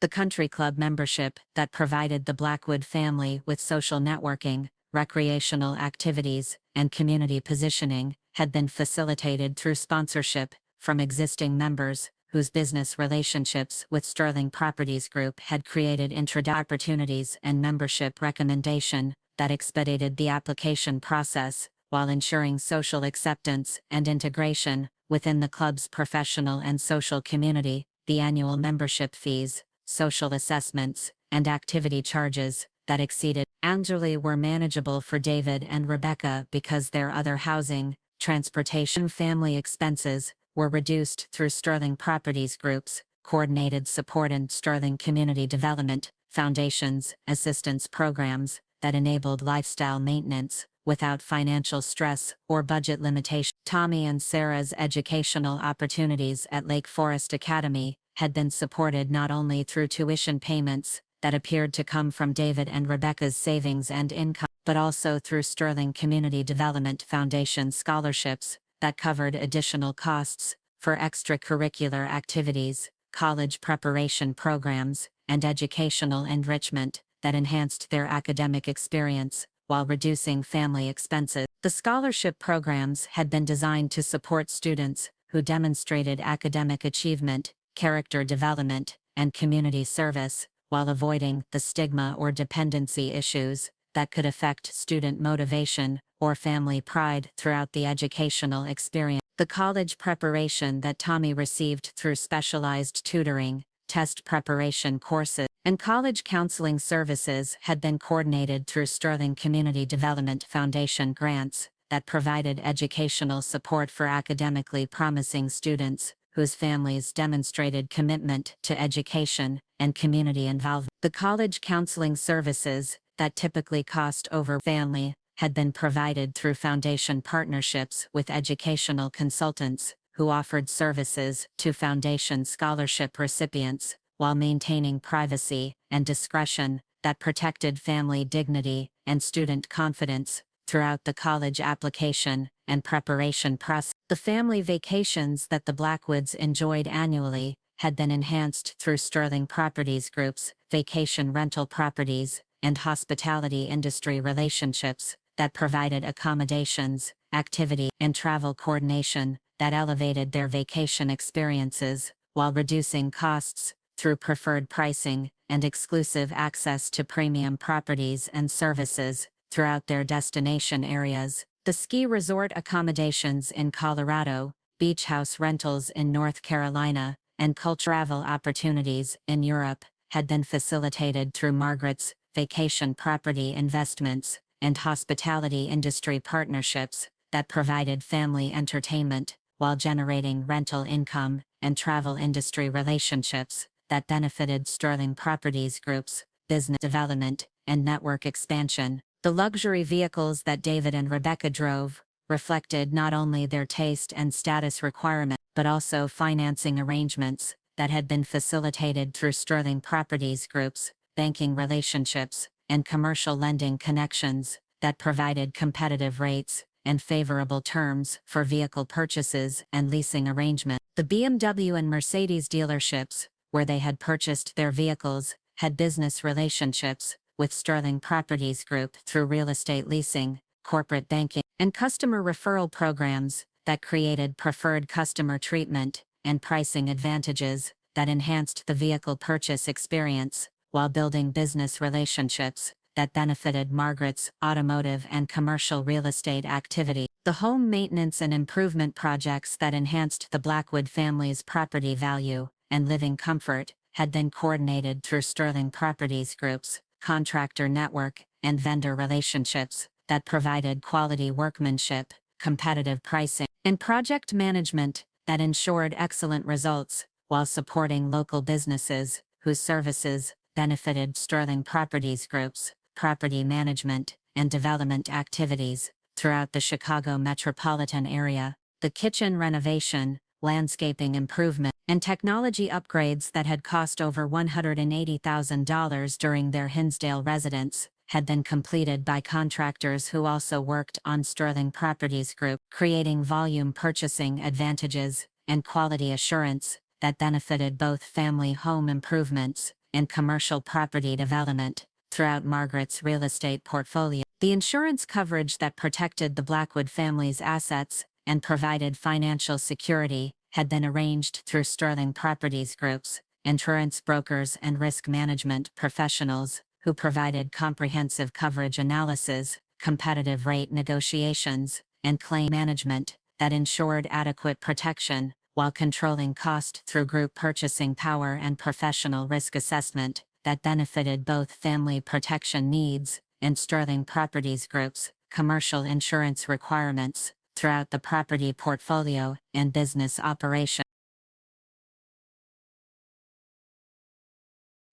The country club membership that provided the Blackwood family with social networking, recreational activities, and community positioning had been facilitated through sponsorship from existing members whose business relationships with Sterling Properties Group had created opportunities and membership recommendation that expedited the application process while ensuring social acceptance and integration within the club's professional and social community. The annual membership fees, social assessments, and activity charges that exceeded annually were manageable for David and Rebecca because their other housing, transportation, family expenses were reduced through Sterling Properties Group's coordinated support and Sterling Community Development Foundation's assistance programs that enabled lifestyle maintenance without financial stress or budget limitation. Tommy and Sarah's educational opportunities at Lake Forest Academy had been supported not only through tuition payments that appeared to come from David and Rebecca's savings and income, but also through Sterling Community Development Foundation scholarships that covered additional costs for extracurricular activities, college preparation programs, and educational enrichment that enhanced their academic experience while reducing family expenses. The scholarship programs had been designed to support students who demonstrated academic achievement, character development, and community service, while avoiding the stigma or dependency issues that could affect student motivation or family pride throughout the educational experience. The college preparation that Tommy received through specialized tutoring, test preparation courses, and college counseling services had been coordinated through Sterling Community Development Foundation grants that provided educational support for academically promising students whose families demonstrated commitment to education and community involvement. The college counseling services that typically cost over family had been provided through foundation partnerships with educational consultants who offered services to foundation scholarship recipients while maintaining privacy and discretion that protected family dignity and student confidence throughout the college application and preparation process. The family vacations that the Blackwoods enjoyed annually had been enhanced through Sterling Properties Group's vacation rental properties and hospitality industry relationships that provided accommodations, activity, and travel coordination that elevated their vacation experiences while reducing costs through preferred pricing and exclusive access to premium properties and services throughout their destination areas. The ski resort accommodations in Colorado, beach house rentals in North Carolina, and cultural travel opportunities in Europe had been facilitated through Margaret's vacation property investments and hospitality industry partnerships that provided family entertainment while generating rental income and travel industry relationships that benefited Sterling Properties Group's business development and network expansion. The luxury vehicles that David and Rebecca drove reflected not only their taste and status requirements, but also financing arrangements that had been facilitated through Sterling Properties Group's banking relationships and commercial lending connections that provided competitive rates and favorable terms for vehicle purchases and leasing arrangements. The BMW and Mercedes dealerships, where they had purchased their vehicles, had business relationships with Sterling Properties Group through real estate leasing, corporate banking, and customer referral programs that created preferred customer treatment and pricing advantages that enhanced the vehicle purchase experience, while building business relationships that benefited Margaret's automotive and commercial real estate activity. The home maintenance and improvement projects that enhanced the Blackwood family's property value and living comfort had been coordinated through Sterling Properties Group's contractor network and vendor relationships that provided quality workmanship, competitive pricing, and project management that ensured excellent results while supporting local businesses whose services benefited Sterling Properties Group's property management and development activities throughout the Chicago metropolitan area. The kitchen renovation landscaping improvement, and technology upgrades that had cost over $180,000 during their Hinsdale residence, had been completed by contractors who also worked on Sterling Properties Group, creating volume purchasing advantages and quality assurance that benefited both family home improvements and commercial property development throughout Margaret's real estate portfolio. The insurance coverage that protected the Blackwood family's assets and provided financial security had been arranged through Sterling Properties Group's insurance brokers and risk management professionals, who provided comprehensive coverage analysis, competitive rate negotiations, and claim management that ensured adequate protection while controlling cost through group purchasing power and professional risk assessment that benefited both family protection needs and Sterling Properties Group's commercial insurance requirements throughout the property portfolio and business operation.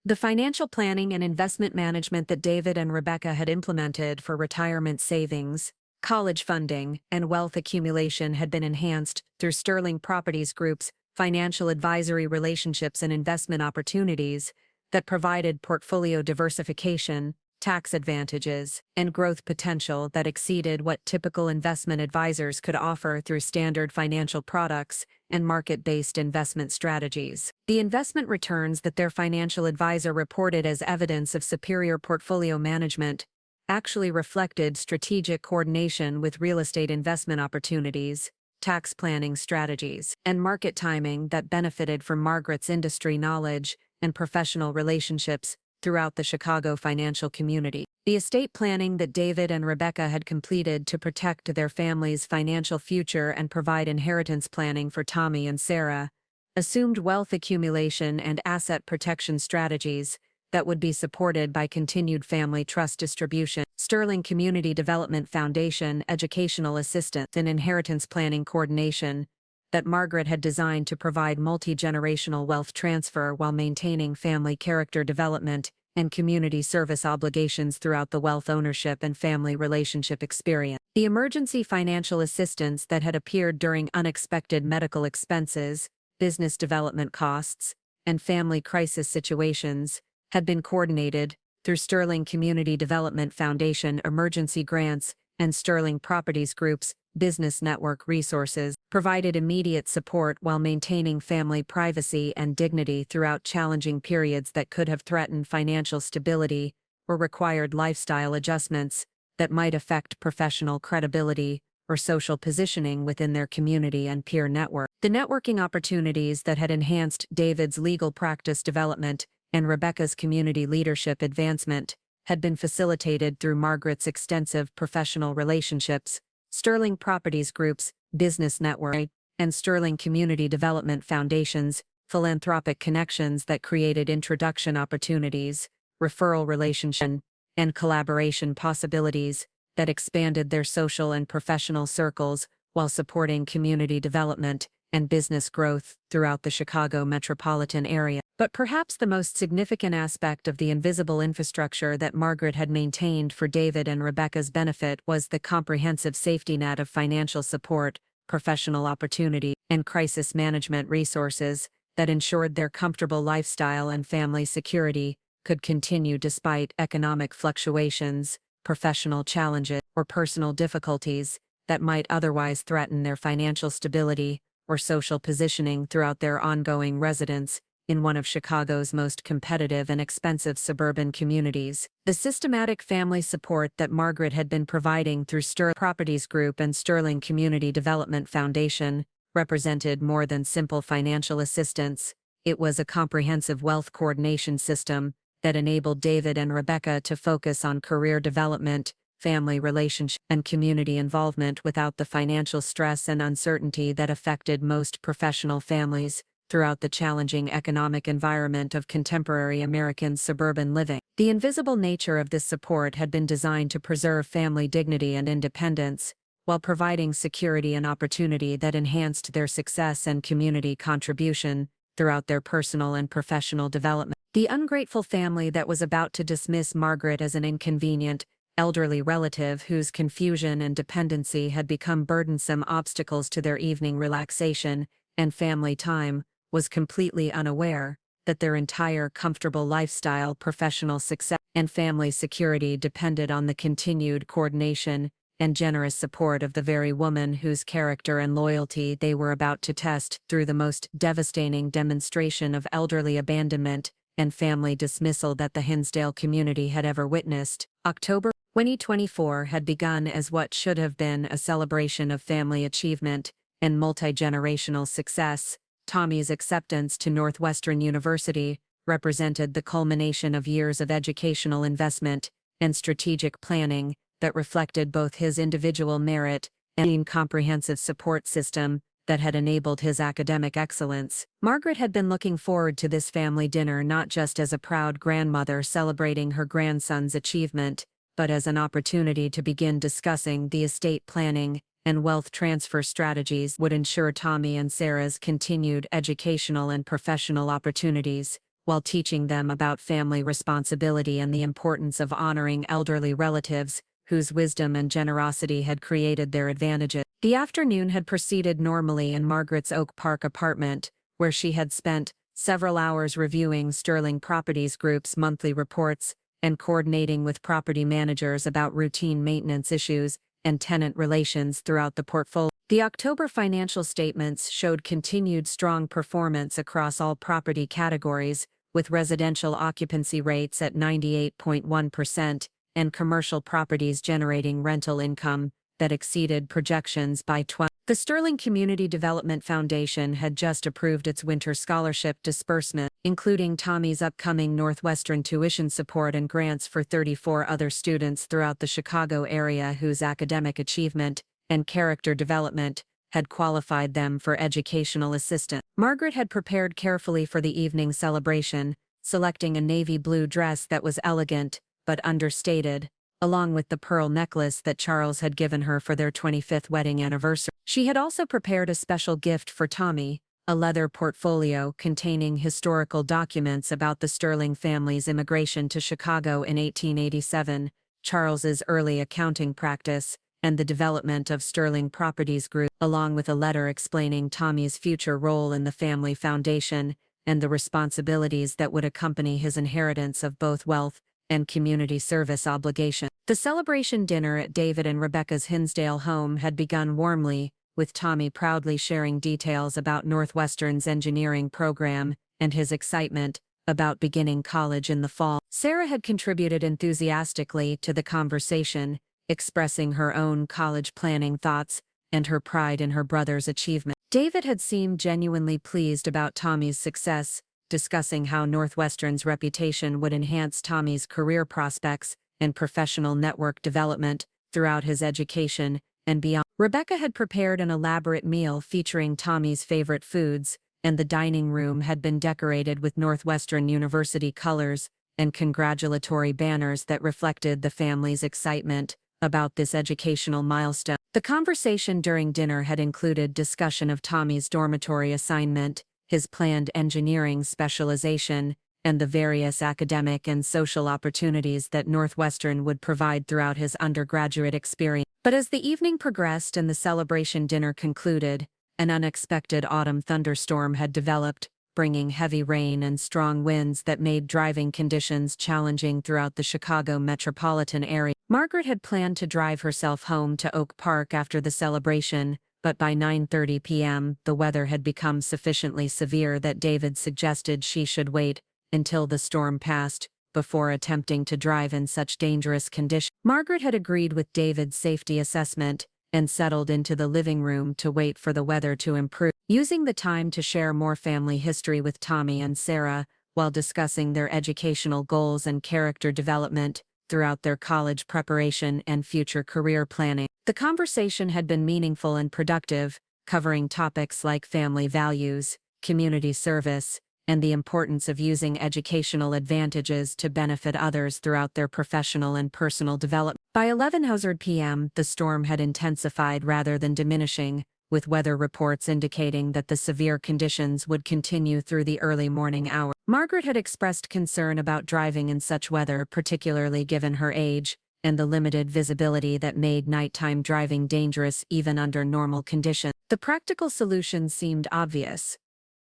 The financial planning and investment management that David and Rebecca had implemented for retirement savings, college funding, and wealth accumulation had been enhanced through Sterling Properties Group's financial advisory relationships and investment opportunities that provided portfolio diversification, tax advantages, and growth potential that exceeded what typical investment advisors could offer through standard financial products and market-based investment strategies. The investment returns that their financial advisor reported as evidence of superior portfolio management actually reflected strategic coordination with real estate investment opportunities, tax planning strategies, and market timing that benefited from Margaret's industry knowledge and professional relationships throughout the Chicago financial community. The estate planning that David and Rebecca had completed to protect their family's financial future and provide inheritance planning for Tommy and Sarah assumed wealth accumulation and asset protection strategies that would be supported by continued family trust distribution, Sterling Community Development Foundation educational assistance, and inheritance planning coordination that Margaret had designed to provide multi-generational wealth transfer while maintaining family character development and community service obligations throughout the wealth ownership and family relationship experience. The emergency financial assistance that had appeared during unexpected medical expenses, business development costs, and family crisis situations had been coordinated through Sterling Community Development Foundation emergency grants and Sterling Properties Group's business network resources, provided immediate support while maintaining family privacy and dignity throughout challenging periods that could have threatened financial stability or required lifestyle adjustments that might affect professional credibility or social positioning within their community and peer network. The networking opportunities that had enhanced David's legal practice development and Rebecca's community leadership advancement had been facilitated through Margaret's extensive professional relationships, Sterling Properties Group's business network, and Sterling Community Development Foundation's philanthropic connections that created introduction opportunities, referral relationships, and collaboration possibilities that expanded their social and professional circles while supporting community development and business growth throughout the Chicago metropolitan area. But perhaps the most significant aspect of the invisible infrastructure that Margaret had maintained for David and Rebecca's benefit was the comprehensive safety net of financial support, professional opportunity, and crisis management resources that ensured their comfortable lifestyle and family security could continue despite economic fluctuations, professional challenges, or personal difficulties that might otherwise threaten their financial stability or social positioning throughout their ongoing residence in one of Chicago's most competitive and expensive suburban communities. The systematic family support that Margaret had been providing through Sterling Properties Group and Sterling Community Development Foundation represented more than simple financial assistance. It was a comprehensive wealth coordination system that enabled David and Rebecca to focus on career development, family relationships, and community involvement without the financial stress and uncertainty that affected most professional families throughout the challenging economic environment of contemporary American suburban living. The invisible nature of this support had been designed to preserve family dignity and independence, while providing security and opportunity that enhanced their success and community contribution throughout their personal and professional development. The ungrateful family that was about to dismiss Margaret as an inconvenient, elderly relative whose confusion and dependency had become burdensome obstacles to their evening relaxation and family time, was completely unaware that their entire comfortable lifestyle, professional success, and family security depended on the continued coordination and generous support of the very woman whose character and loyalty they were about to test through the most devastating demonstration of elderly abandonment and family dismissal that the Hinsdale community had ever witnessed. October 2024 had begun as what should have been a celebration of family achievement and multi-generational success. Tommy's acceptance to Northwestern University represented the culmination of years of educational investment and strategic planning that reflected both his individual merit and a comprehensive support system that had enabled his academic excellence. Margaret had been looking forward to this family dinner not just as a proud grandmother celebrating her grandson's achievement, but as an opportunity to begin discussing the estate planning and wealth transfer strategies would ensure Tommy and Sarah's continued educational and professional opportunities, while teaching them about family responsibility and the importance of honoring elderly relatives whose wisdom and generosity had created their advantages. The afternoon had proceeded normally in Margaret's Oak Park apartment, where she had spent several hours reviewing Sterling Properties Group's monthly reports and coordinating with property managers about routine maintenance issues and tenant relations throughout the portfolio. The October financial statements showed continued strong performance across all property categories, with residential occupancy rates at 98.1% and commercial properties generating rental income that exceeded projections by 20%. The Sterling Community Development Foundation had just approved its winter scholarship disbursement, including Tommy's upcoming Northwestern tuition support and grants for 34 other students throughout the Chicago area whose academic achievement and character development had qualified them for educational assistance. Margaret had prepared carefully for the evening celebration, selecting a navy blue dress that was elegant but understated, along with the pearl necklace that Charles had given her for their 25th wedding anniversary. She had also prepared a special gift for Tommy, a leather portfolio containing historical documents about the Sterling family's immigration to Chicago in 1887, Charles's early accounting practice, and the development of Sterling Properties Group, along with a letter explaining Tommy's future role in the family foundation and the responsibilities that would accompany his inheritance of both wealth and community service obligation. The celebration dinner at David and Rebecca's Hinsdale home had begun warmly, with Tommy proudly sharing details about Northwestern's engineering program and his excitement about beginning college in the fall. Sarah had contributed enthusiastically to the conversation, expressing her own college planning thoughts and her pride in her brother's achievement. David had seemed genuinely pleased about Tommy's success, discussing how Northwestern's reputation would enhance Tommy's career prospects and professional network development throughout his education and beyond. Rebecca had prepared an elaborate meal featuring Tommy's favorite foods, and the dining room had been decorated with Northwestern University colors and congratulatory banners that reflected the family's excitement about this educational milestone. The conversation during dinner had included discussion of Tommy's dormitory assignment, his planned engineering specialization, and the various academic and social opportunities that Northwestern would provide throughout his undergraduate experience. But as the evening progressed and the celebration dinner concluded, an unexpected autumn thunderstorm had developed, bringing heavy rain and strong winds that made driving conditions challenging throughout the Chicago metropolitan area. Margaret had planned to drive herself home to Oak Park after the celebration, but by 9:30 p.m., the weather had become sufficiently severe that David suggested she should wait until the storm passed before attempting to drive in such dangerous conditions. Margaret had agreed with David's safety assessment and settled into the living room to wait for the weather to improve, using the time to share more family history with Tommy and Sarah while discussing their educational goals and character development throughout their college preparation and future career planning. The conversation had been meaningful and productive, covering topics like family values, community service, and the importance of using educational advantages to benefit others throughout their professional and personal development. By 11:00 p.m., the storm had intensified rather than diminishing, with weather reports indicating that the severe conditions would continue through the early morning hours. Margaret had expressed concern about driving in such weather, particularly given her age, and the limited visibility that made nighttime driving dangerous even under normal conditions. The practical solution seemed obvious.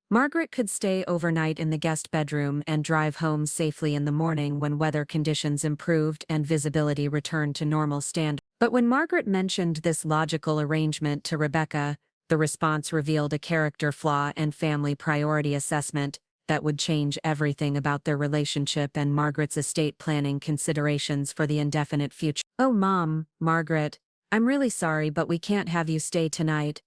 Margaret could stay overnight in the guest bedroom and drive home safely in the morning when weather conditions improved and visibility returned to normal standards. But when Margaret mentioned this logical arrangement to Rebecca, the response revealed a character flaw and family priority assessment that would change everything about their relationship and Margaret's estate planning considerations for the indefinite future. "Oh, Mom, Margaret, I'm really sorry, but we can't have you stay tonight,"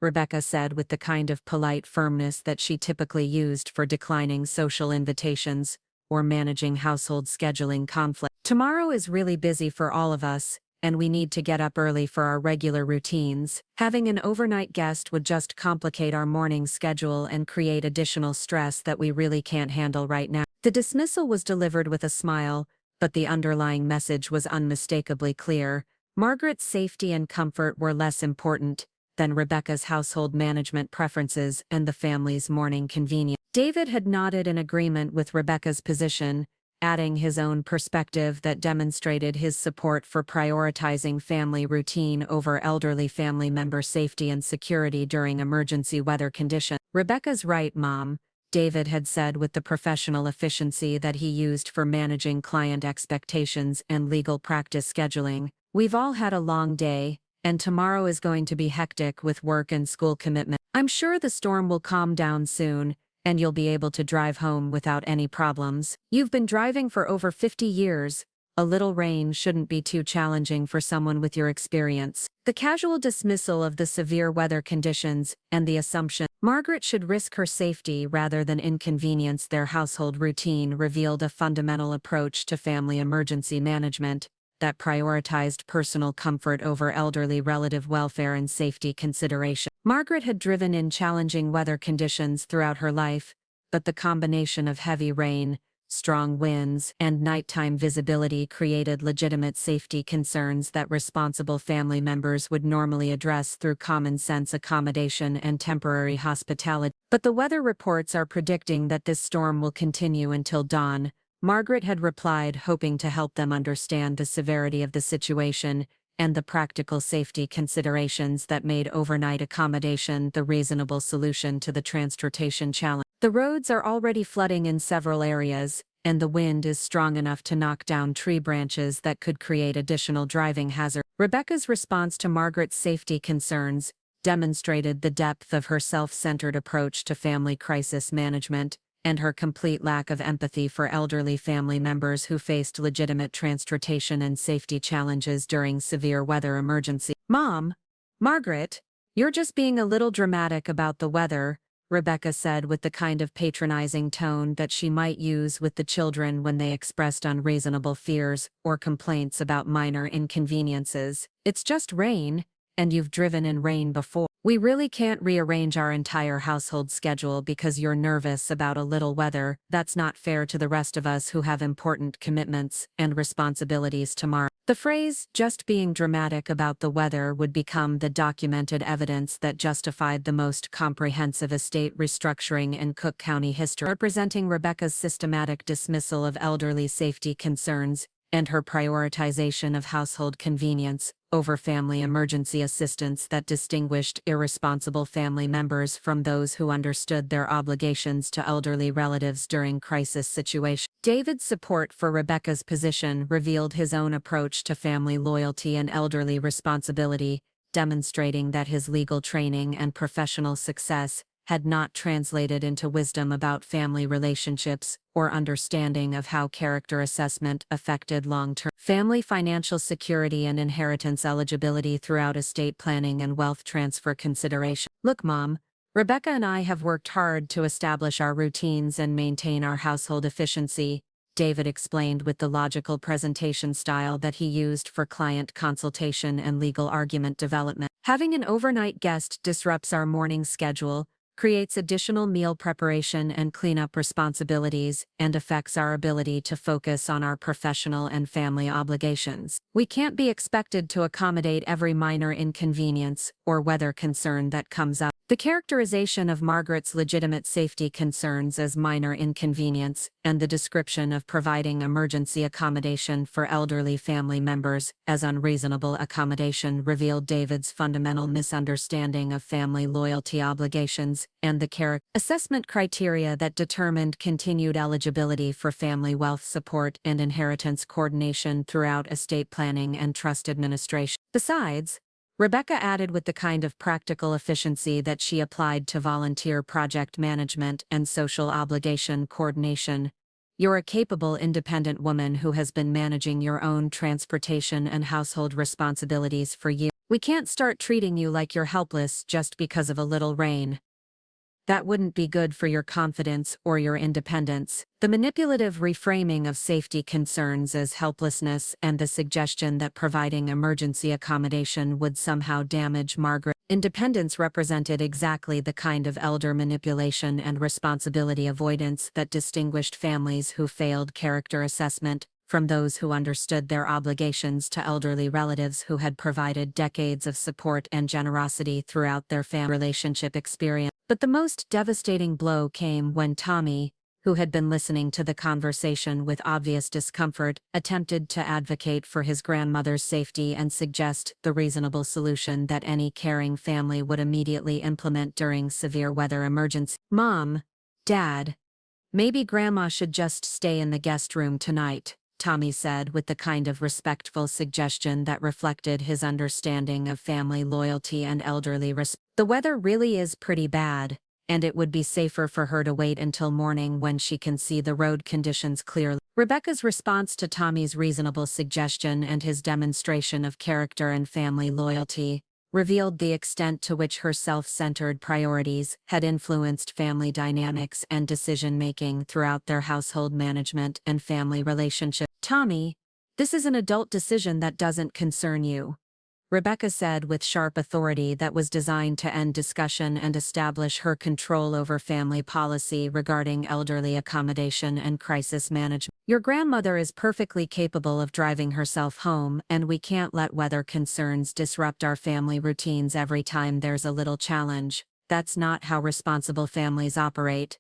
Rebecca said with the kind of polite firmness that she typically used for declining social invitations or managing household scheduling conflict. "Tomorrow is really busy for all of us, and we need to get up early for our regular routines. Having an overnight guest would just complicate our morning schedule and create additional stress that we really can't handle right now." The dismissal was delivered with a smile, but the underlying message was unmistakably clear. Margaret's safety and comfort were less important than Rebecca's household management preferences and the family's morning convenience. David had nodded in agreement with Rebecca's position, adding his own perspective that demonstrated his support for prioritizing family routine over elderly family member safety and security during emergency weather conditions. "Rebecca's right, Mom," David had said with the professional efficiency that he used for managing client expectations and legal practice scheduling. "We've all had a long day, and tomorrow is going to be hectic with work and school commitment. I'm sure the storm will calm down soon, and you'll be able to drive home without any problems. You've been driving for over 50 years. A little rain shouldn't be too challenging for someone with your experience." The casual dismissal of the severe weather conditions and the assumption Margaret should risk her safety rather than inconvenience their household routine revealed a fundamental approach to family emergency management that prioritized personal comfort over elderly relative welfare and safety consideration. Margaret had driven in challenging weather conditions throughout her life, but the combination of heavy rain, strong winds, and nighttime visibility created legitimate safety concerns that responsible family members would normally address through common sense accommodation and temporary hospitality. But the weather reports are predicting that this storm will continue until dawn, Margaret had replied, hoping to help them understand the severity of the situation and the practical safety considerations that made overnight accommodation the reasonable solution to the transportation challenge. "The roads are already flooding in several areas, and the wind is strong enough to knock down tree branches that could create additional driving hazards." Rebecca's response to Margaret's safety concerns demonstrated the depth of her self-centered approach to family crisis management and her complete lack of empathy for elderly family members who faced legitimate transportation and safety challenges during severe weather emergency. "Mom, Margaret, you're just being a little dramatic about the weather," Rebecca said with the kind of patronizing tone that she might use with the children when they expressed unreasonable fears or complaints about minor inconveniences. "It's just rain, and you've driven in rain before. We really can't rearrange our entire household schedule because you're nervous about a little weather. That's not fair to the rest of us who have important commitments and responsibilities tomorrow." The phrase, "just being dramatic about the weather," would become the documented evidence that justified the most comprehensive estate restructuring in Cook County history, representing Rebecca's systematic dismissal of elderly safety concerns and her prioritization of household convenience over family emergency assistance that distinguished irresponsible family members from those who understood their obligations to elderly relatives during crisis situations. David's support for Rebecca's position revealed his own approach to family loyalty and elderly responsibility, demonstrating that his legal training and professional success had not translated into wisdom about family relationships or understanding of how character assessment affected long-term family financial security and inheritance eligibility throughout estate planning and wealth transfer consideration. "Look, Mom, Rebecca and I have worked hard to establish our routines and maintain our household efficiency," David explained with the logical presentation style that he used for client consultation and legal argument development. "Having an overnight guest disrupts our morning schedule, creates additional meal preparation and cleanup responsibilities, and affects our ability to focus on our professional and family obligations. We can't be expected to accommodate every minor inconvenience or weather concern that comes up." The characterization of Margaret's legitimate safety concerns as minor inconvenience, and the description of providing emergency accommodation for elderly family members as unreasonable accommodation revealed David's fundamental misunderstanding of family loyalty obligations and the character assessment criteria that determined continued eligibility for family wealth support and inheritance coordination throughout estate planning and trust administration. Besides, Rebecca added with the kind of practical efficiency that she applied to volunteer project management and social obligation coordination. You're a capable, independent woman who has been managing your own transportation and household responsibilities for years. We can't start treating you like you're helpless just because of a little rain. That wouldn't be good for your confidence or your independence. The manipulative reframing of safety concerns as helplessness and the suggestion that providing emergency accommodation would somehow damage Margaret's independence represented exactly the kind of elder manipulation and responsibility avoidance that distinguished families who failed character assessment from those who understood their obligations to elderly relatives who had provided decades of support and generosity throughout their family relationship experience. But the most devastating blow came when Tommy, who had been listening to the conversation with obvious discomfort, attempted to advocate for his grandmother's safety and suggest the reasonable solution that any caring family would immediately implement during severe weather emergency. "Mom, Dad, maybe Grandma should just stay in the guest room tonight," Tommy said with the kind of respectful suggestion that reflected his understanding of family loyalty and elderly respect. "The weather really is pretty bad, and it would be safer for her to wait until morning when she can see the road conditions clearly." Rebecca's response to Tommy's reasonable suggestion and his demonstration of character and family loyalty revealed the extent to which her self-centered priorities had influenced family dynamics and decision-making throughout their household management and family relationships. "Tommy, this is an adult decision that doesn't concern you," Rebecca said with sharp authority that was designed to end discussion and establish her control over family policy regarding elderly accommodation and crisis management. "Your grandmother is perfectly capable of driving herself home, and we can't let weather concerns disrupt our family routines every time there's a little challenge. That's not how responsible families operate."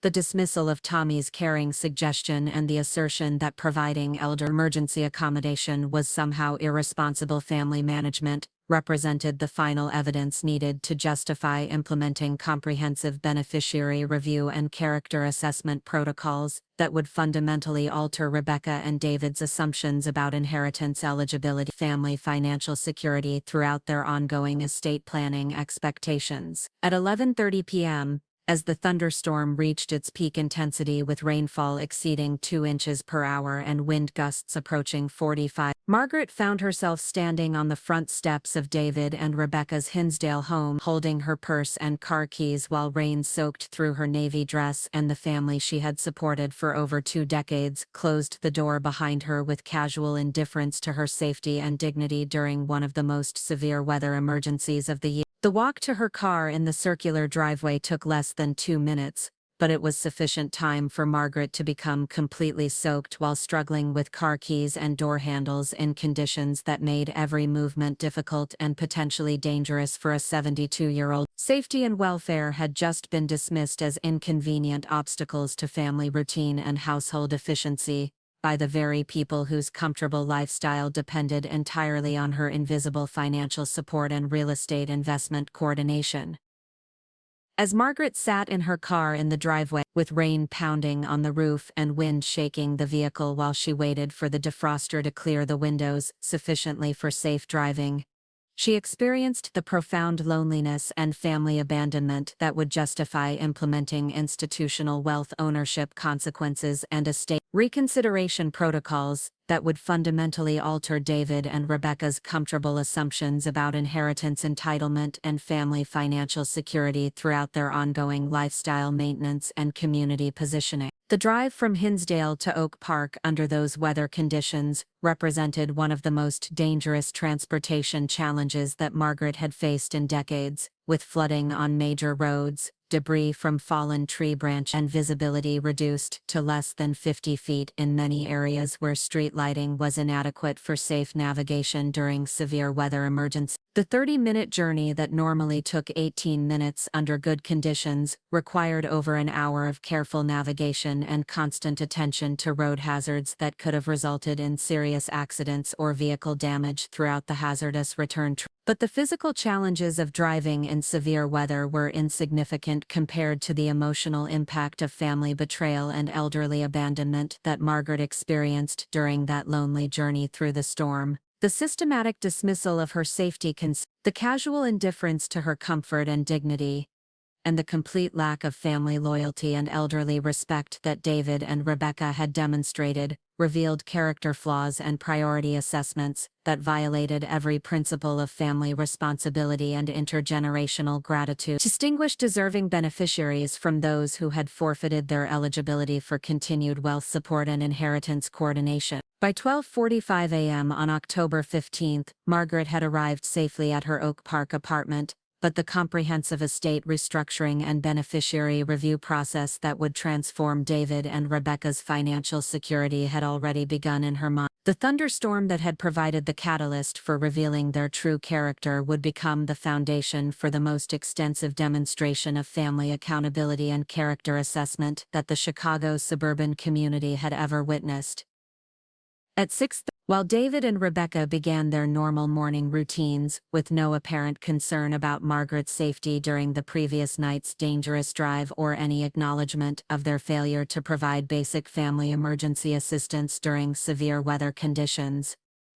The dismissal of Tommy's caring suggestion and the assertion that providing elder emergency accommodation was somehow irresponsible family management represented the final evidence needed to justify implementing comprehensive beneficiary review and character assessment protocols that would fundamentally alter Rebecca and David's assumptions about inheritance eligibility, family financial security throughout their ongoing estate planning expectations. At 11:30 p.m., as the thunderstorm reached its peak intensity with rainfall exceeding 2 inches per hour and wind gusts approaching 45, Margaret found herself standing on the front steps of David and Rebecca's Hinsdale home, holding her purse and car keys while rain soaked through her navy dress, and the family she had supported for over 2 decades closed the door behind her with casual indifference to her safety and dignity during one of the most severe weather emergencies of the year. The walk to her car in the circular driveway took less than 2 minutes, but it was sufficient time for Margaret to become completely soaked while struggling with car keys and door handles in conditions that made every movement difficult and potentially dangerous for a 72-year-old. Safety and welfare had just been dismissed as inconvenient obstacles to family routine and household efficiency by the very people whose comfortable lifestyle depended entirely on her invisible financial support and real estate investment coordination. As Margaret sat in her car in the driveway, with rain pounding on the roof and wind shaking the vehicle while she waited for the defroster to clear the windows sufficiently for safe driving, she experienced the profound loneliness and family abandonment that would justify implementing institutional wealth ownership consequences and estate reconsideration protocols that would fundamentally alter David and Rebecca's comfortable assumptions about inheritance entitlement and family financial security throughout their ongoing lifestyle maintenance and community positioning. The drive from Hinsdale to Oak Park under those weather conditions represented one of the most dangerous transportation challenges that Margaret had faced in decades, with flooding on major roads, debris from fallen tree branches, and visibility reduced to less than 50 feet in many areas where street lighting was inadequate for safe navigation during severe weather emergencies. The 30-minute journey that normally took 18 minutes under good conditions required over an hour of careful navigation and constant attention to road hazards that could have resulted in serious accidents or vehicle damage throughout the hazardous return trip. But the physical challenges of driving in severe weather were insignificant compared to the emotional impact of family betrayal and elderly abandonment that Margaret experienced during that lonely journey through the storm. The systematic dismissal of her safety concerns, the casual indifference to her comfort and dignity, and the complete lack of family loyalty and elderly respect that David and Rebecca had demonstrated, revealed character flaws and priority assessments that violated every principle of family responsibility and intergenerational gratitude. Distinguished deserving beneficiaries from those who had forfeited their eligibility for continued wealth support and inheritance coordination. By 12:45 a.m. on October 15, Margaret had arrived safely at her Oak Park apartment, but the comprehensive estate restructuring and beneficiary review process that would transform David and Rebecca's financial security had already begun in her mind. The thunderstorm that had provided the catalyst for revealing their true character would become the foundation for the most extensive demonstration of family accountability and character assessment that the Chicago suburban community had ever witnessed. At 6, while David and Rebecca began their normal morning routines, with no apparent concern about Margaret's safety during the previous night's dangerous drive or any acknowledgement of their failure to provide basic family emergency assistance during severe weather conditions,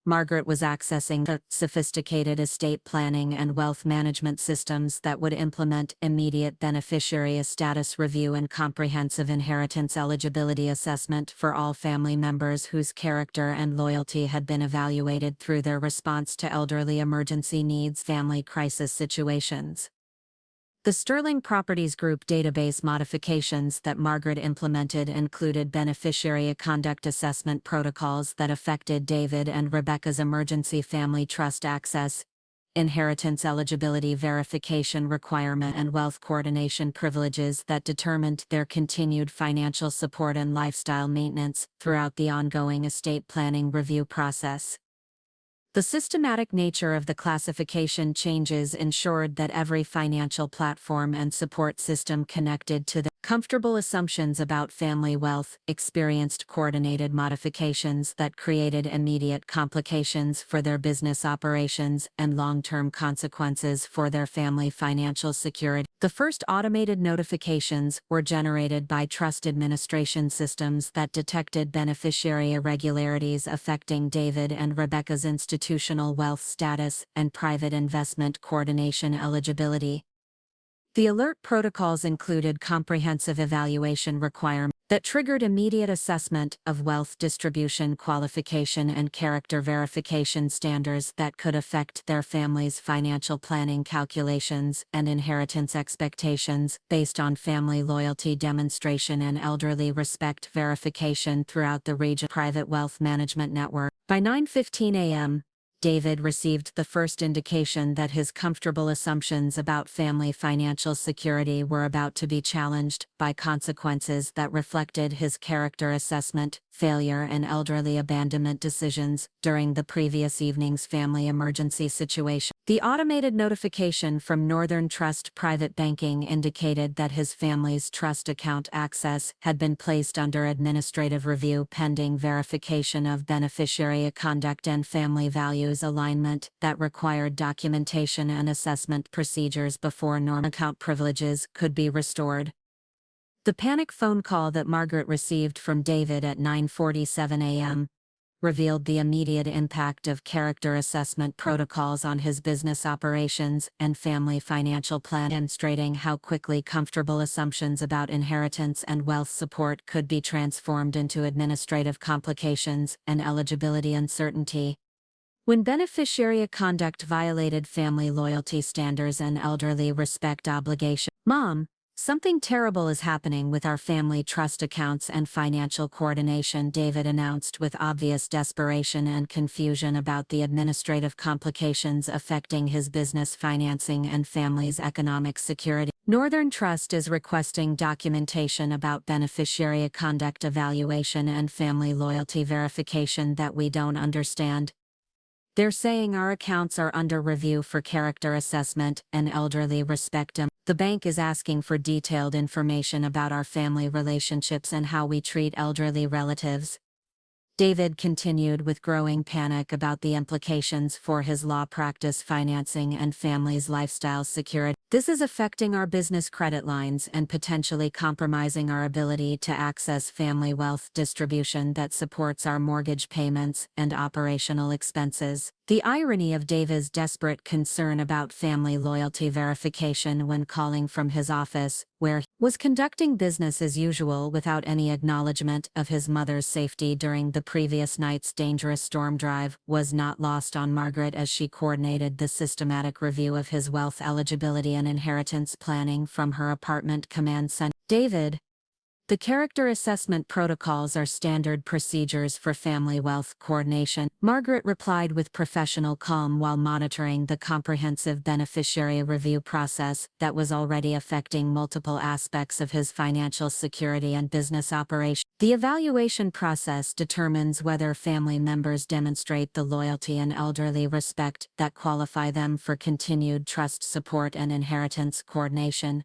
Margaret was accessing the sophisticated estate planning and wealth management systems that would implement immediate beneficiary status review and comprehensive inheritance eligibility assessment for all family members whose character and loyalty had been evaluated through their response to elderly emergency needs family crisis situations. The Sterling Properties Group database modifications that Margaret implemented included beneficiary conduct assessment protocols that affected David and Rebecca's emergency family trust access, inheritance eligibility verification requirement, and wealth coordination privileges that determined their continued financial support and lifestyle maintenance throughout the ongoing estate planning review process. The systematic nature of the classification changes ensured that every financial platform and support system connected to the comfortable assumptions about family wealth experienced coordinated modifications that created immediate complications for their business operations and long-term consequences for their family financial security. The first automated notifications were generated by trust administration systems that detected beneficiary irregularities affecting David and Rebecca's institutional wealth status and private investment coordination eligibility. The alert protocols included comprehensive evaluation requirements that triggered immediate assessment of wealth distribution qualification and character verification standards that could affect their family's financial planning calculations and inheritance expectations based on family loyalty demonstration and elderly respect verification throughout the region private wealth management network. By 9:15 a.m., David received the first indication that his comfortable assumptions about family financial security were about to be challenged by consequences that reflected his character assessment, failure, and elderly abandonment decisions during the previous evening's family emergency situation. The automated notification from Northern Trust Private Banking indicated that his family's trust account access had been placed under administrative review pending verification of beneficiary conduct and family values alignment that required documentation and assessment procedures before normal account privileges could be restored. The panic phone call that Margaret received from David at 9:47 a.m. revealed the immediate impact of character assessment protocols on his business operations and family financial plan, demonstrating how quickly comfortable assumptions about inheritance and wealth support could be transformed into administrative complications and eligibility uncertainty. When beneficiary conduct violated family loyalty standards and elderly respect obligations. Mom, something terrible is happening with our family trust accounts and financial coordination, David announced with obvious desperation and confusion about the administrative complications affecting his business financing and family's economic security. Northern Trust is requesting documentation about beneficiary conduct evaluation and family loyalty verification that we don't understand. They're saying our accounts are under review for character assessment and elderly respect. The bank is asking for detailed information about our family relationships and how we treat elderly relatives. David continued with growing panic about the implications for his law practice financing and family's lifestyle security. This is affecting our business credit lines and potentially compromising our ability to access family wealth distribution that supports our mortgage payments and operational expenses. The irony of David's desperate concern about family loyalty verification when calling from his office, where he was conducting business as usual without any acknowledgement of his mother's safety during the previous night's dangerous storm drive, was not lost on Margaret as she coordinated the systematic review of his wealth eligibility and inheritance planning from her apartment command center. David, the character assessment protocols are standard procedures for family wealth coordination, Margaret replied with professional calm while monitoring the comprehensive beneficiary review process that was already affecting multiple aspects of his financial security and business operation. The evaluation process determines whether family members demonstrate the loyalty and elderly respect that qualify them for continued trust support and inheritance coordination.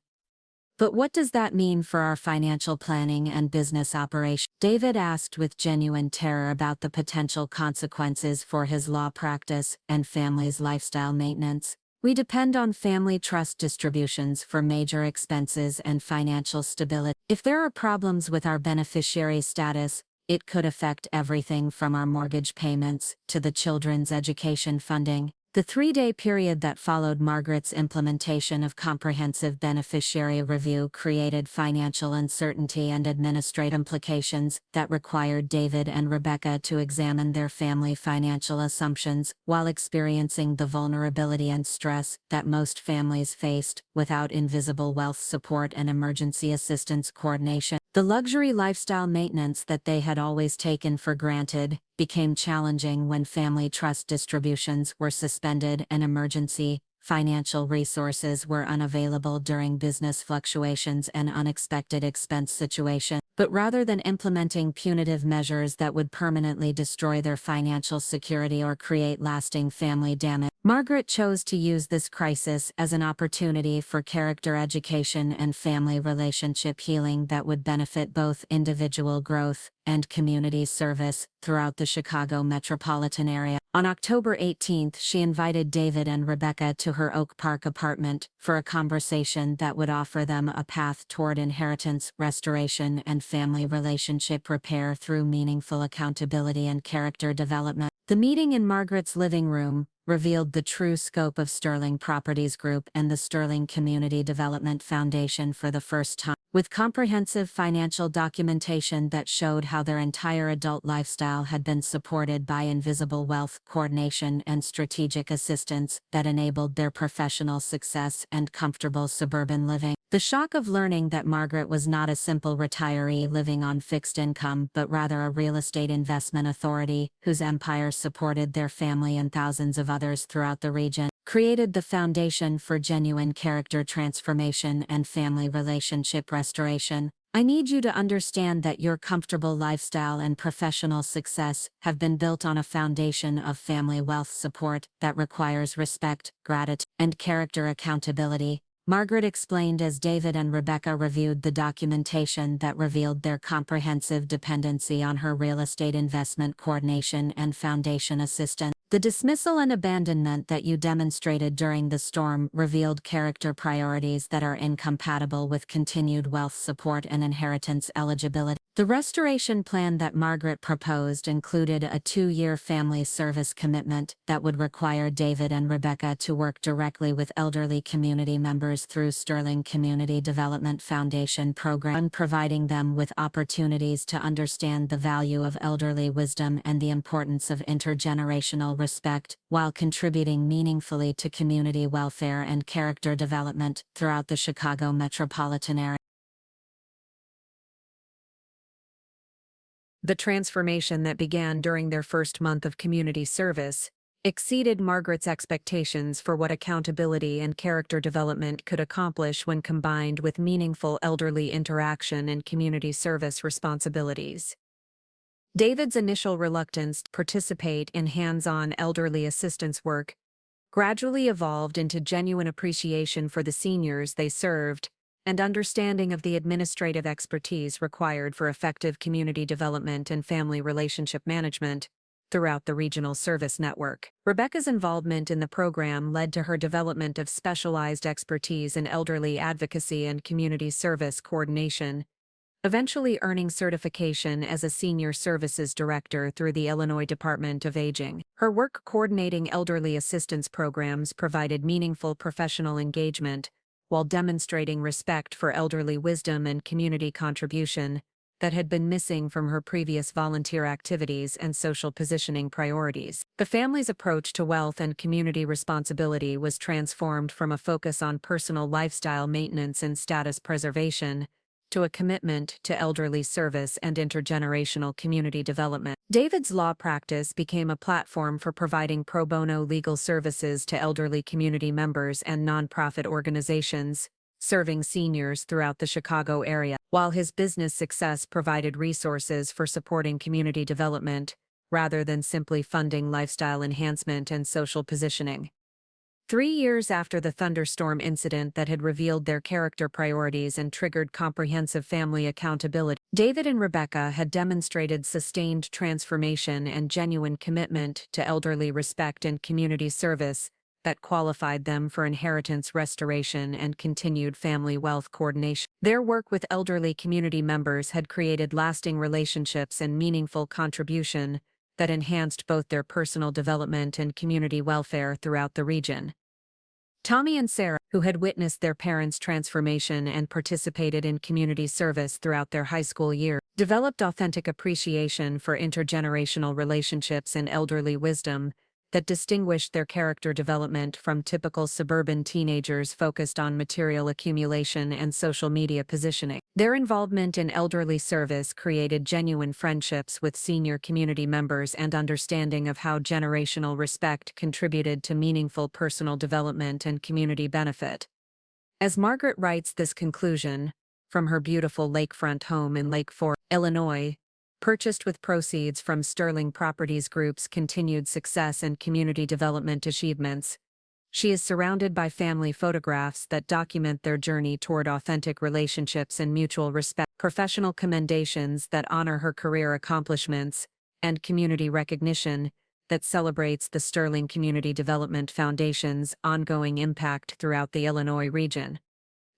But what does that mean for our financial planning and business operation? David asked with genuine terror about the potential consequences for his law practice and family's lifestyle maintenance. We depend on family trust distributions for major expenses and financial stability. If there are problems with our beneficiary status, it could affect everything from our mortgage payments to the children's education funding. The 3-day period that followed Margaret's implementation of comprehensive beneficiary review created financial uncertainty and administrative implications that required David and Rebecca to examine their family financial assumptions while experiencing the vulnerability and stress that most families faced without invisible wealth support and emergency assistance coordination. The luxury lifestyle maintenance that they had always taken for granted became challenging when family trust distributions were suspended and emergency financial resources were unavailable during business fluctuations and unexpected expense situations. But rather than implementing punitive measures that would permanently destroy their financial security or create lasting family damage, Margaret chose to use this crisis as an opportunity for character education and family relationship healing that would benefit both individual growth and community service throughout the Chicago metropolitan area. On October 18, she invited David and Rebecca to her Oak Park apartment for a conversation that would offer them a path toward inheritance restoration and family relationship repair through meaningful accountability and character development. The meeting in Margaret's living room revealed the true scope of Sterling Properties Group and the Sterling Community Development Foundation for the first time. With comprehensive financial documentation that showed how their entire adult lifestyle had been supported by invisible wealth coordination and strategic assistance that enabled their professional success and comfortable suburban living. The shock of learning that Margaret was not a simple retiree living on fixed income but rather a real estate investment authority whose empire supported their family and thousands of others throughout the region, created the foundation for genuine character transformation and family relationship restoration. I need you to understand that your comfortable lifestyle and professional success have been built on a foundation of family wealth support that requires respect, gratitude, and character accountability, Margaret explained as David and Rebecca reviewed the documentation that revealed their comprehensive dependency on her real estate investment coordination and foundation assistance. The dismissal and abandonment that you demonstrated during the storm revealed character priorities that are incompatible with continued wealth support and inheritance eligibility. The restoration plan that Margaret proposed included a 2-year family service commitment that would require David and Rebecca to work directly with elderly community members through Sterling Community Development Foundation program, providing them with opportunities to understand the value of elderly wisdom and the importance of intergenerational respect, while contributing meaningfully to community welfare and character development throughout the Chicago metropolitan area. The transformation that began during their first month of community service exceeded Margaret's expectations for what accountability and character development could accomplish when combined with meaningful elderly interaction and community service responsibilities. David's initial reluctance to participate in hands-on elderly assistance work gradually evolved into genuine appreciation for the seniors they served and understanding of the administrative expertise required for effective community development and family relationship management throughout the regional service network. Rebecca's involvement in the program led to her development of specialized expertise in elderly advocacy and community service coordination, eventually earning certification as a senior services director through the Illinois Department of Aging. Her work coordinating elderly assistance programs provided meaningful professional engagement while demonstrating respect for elderly wisdom and community contribution that had been missing from her previous volunteer activities and social positioning priorities. The family's approach to wealth and community responsibility was transformed from a focus on personal lifestyle maintenance and status preservation to a commitment to elderly service and intergenerational community development. David's law practice became a platform for providing pro bono legal services to elderly community members and nonprofit organizations serving seniors throughout the Chicago area, while his business success provided resources for supporting community development rather than simply funding lifestyle enhancement and social positioning. 3 years after the thunderstorm incident that had revealed their character priorities and triggered comprehensive family accountability, David and Rebecca had demonstrated sustained transformation and genuine commitment to elderly respect and community service that qualified them for inheritance restoration and continued family wealth coordination. Their work with elderly community members had created lasting relationships and meaningful contribution that enhanced both their personal development and community welfare throughout the region. Tommy and Sarah, who had witnessed their parents' transformation and participated in community service throughout their high school years, developed authentic appreciation for intergenerational relationships and elderly wisdom that distinguished their character development from typical suburban teenagers focused on material accumulation and social media positioning. Their involvement in elderly service created genuine friendships with senior community members and understanding of how generational respect contributed to meaningful personal development and community benefit. As Margaret writes this conclusion, from her beautiful lakefront home in Lake Forest, Illinois, purchased with proceeds from Sterling Properties Group's continued success and community development achievements, she is surrounded by family photographs that document their journey toward authentic relationships and mutual respect, professional commendations that honor her career accomplishments, and community recognition that celebrates the Sterling Community Development Foundation's ongoing impact throughout the Illinois region.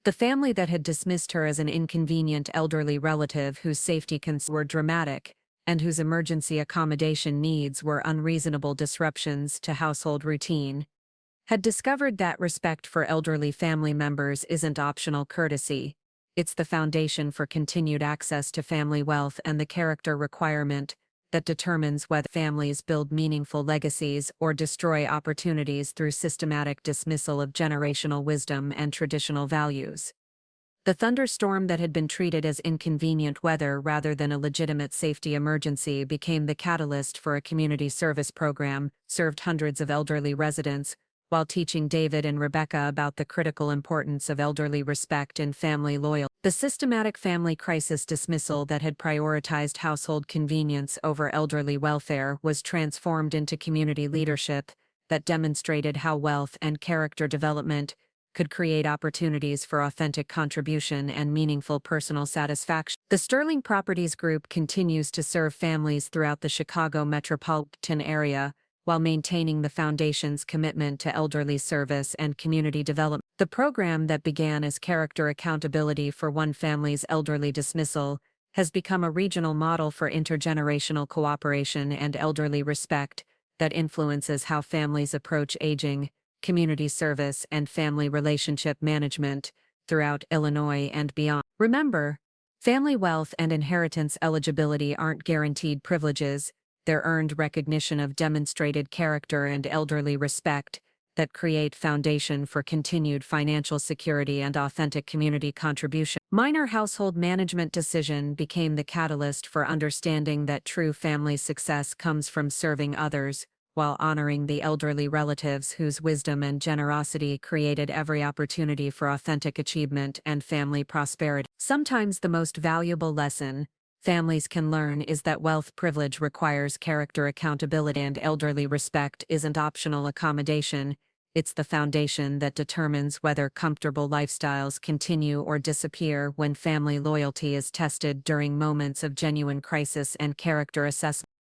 The family that had dismissed her as an inconvenient elderly relative whose safety concerns were dramatic and whose emergency accommodation needs were unreasonable disruptions to household routine, had discovered that respect for elderly family members isn't optional courtesy. It's the foundation for continued access to family wealth and the character requirement that determines whether families build meaningful legacies or destroy opportunities through systematic dismissal of generational wisdom and traditional values. The thunderstorm that had been treated as inconvenient weather rather than a legitimate safety emergency became the catalyst for a community service program, served hundreds of elderly residents, while teaching David and Rebecca about the critical importance of elderly respect and family loyalty. The systematic family crisis dismissal that had prioritized household convenience over elderly welfare was transformed into community leadership that demonstrated how wealth and character development could create opportunities for authentic contribution and meaningful personal satisfaction. The Sterling Properties Group continues to serve families throughout the Chicago metropolitan area, while maintaining the foundation's commitment to elderly service and community development. The program that began as character accountability for one family's elderly dismissal has become a regional model for intergenerational cooperation and elderly respect that influences how families approach aging, community service, and family relationship management throughout Illinois and beyond. Remember, family wealth and inheritance eligibility aren't guaranteed privileges. They're earned recognition of demonstrated character and elderly respect that create foundation for continued financial security and authentic community contribution. Minor household management decision became the catalyst for understanding that true family success comes from serving others, while honoring the elderly relatives whose wisdom and generosity created every opportunity for authentic achievement and family prosperity. Sometimes the most valuable lesson families can learn is that wealth privilege requires character accountability and elderly respect isn't optional accommodation. It's the foundation that determines whether comfortable lifestyles continue or disappear when family loyalty is tested during moments of genuine crisis and character assessment.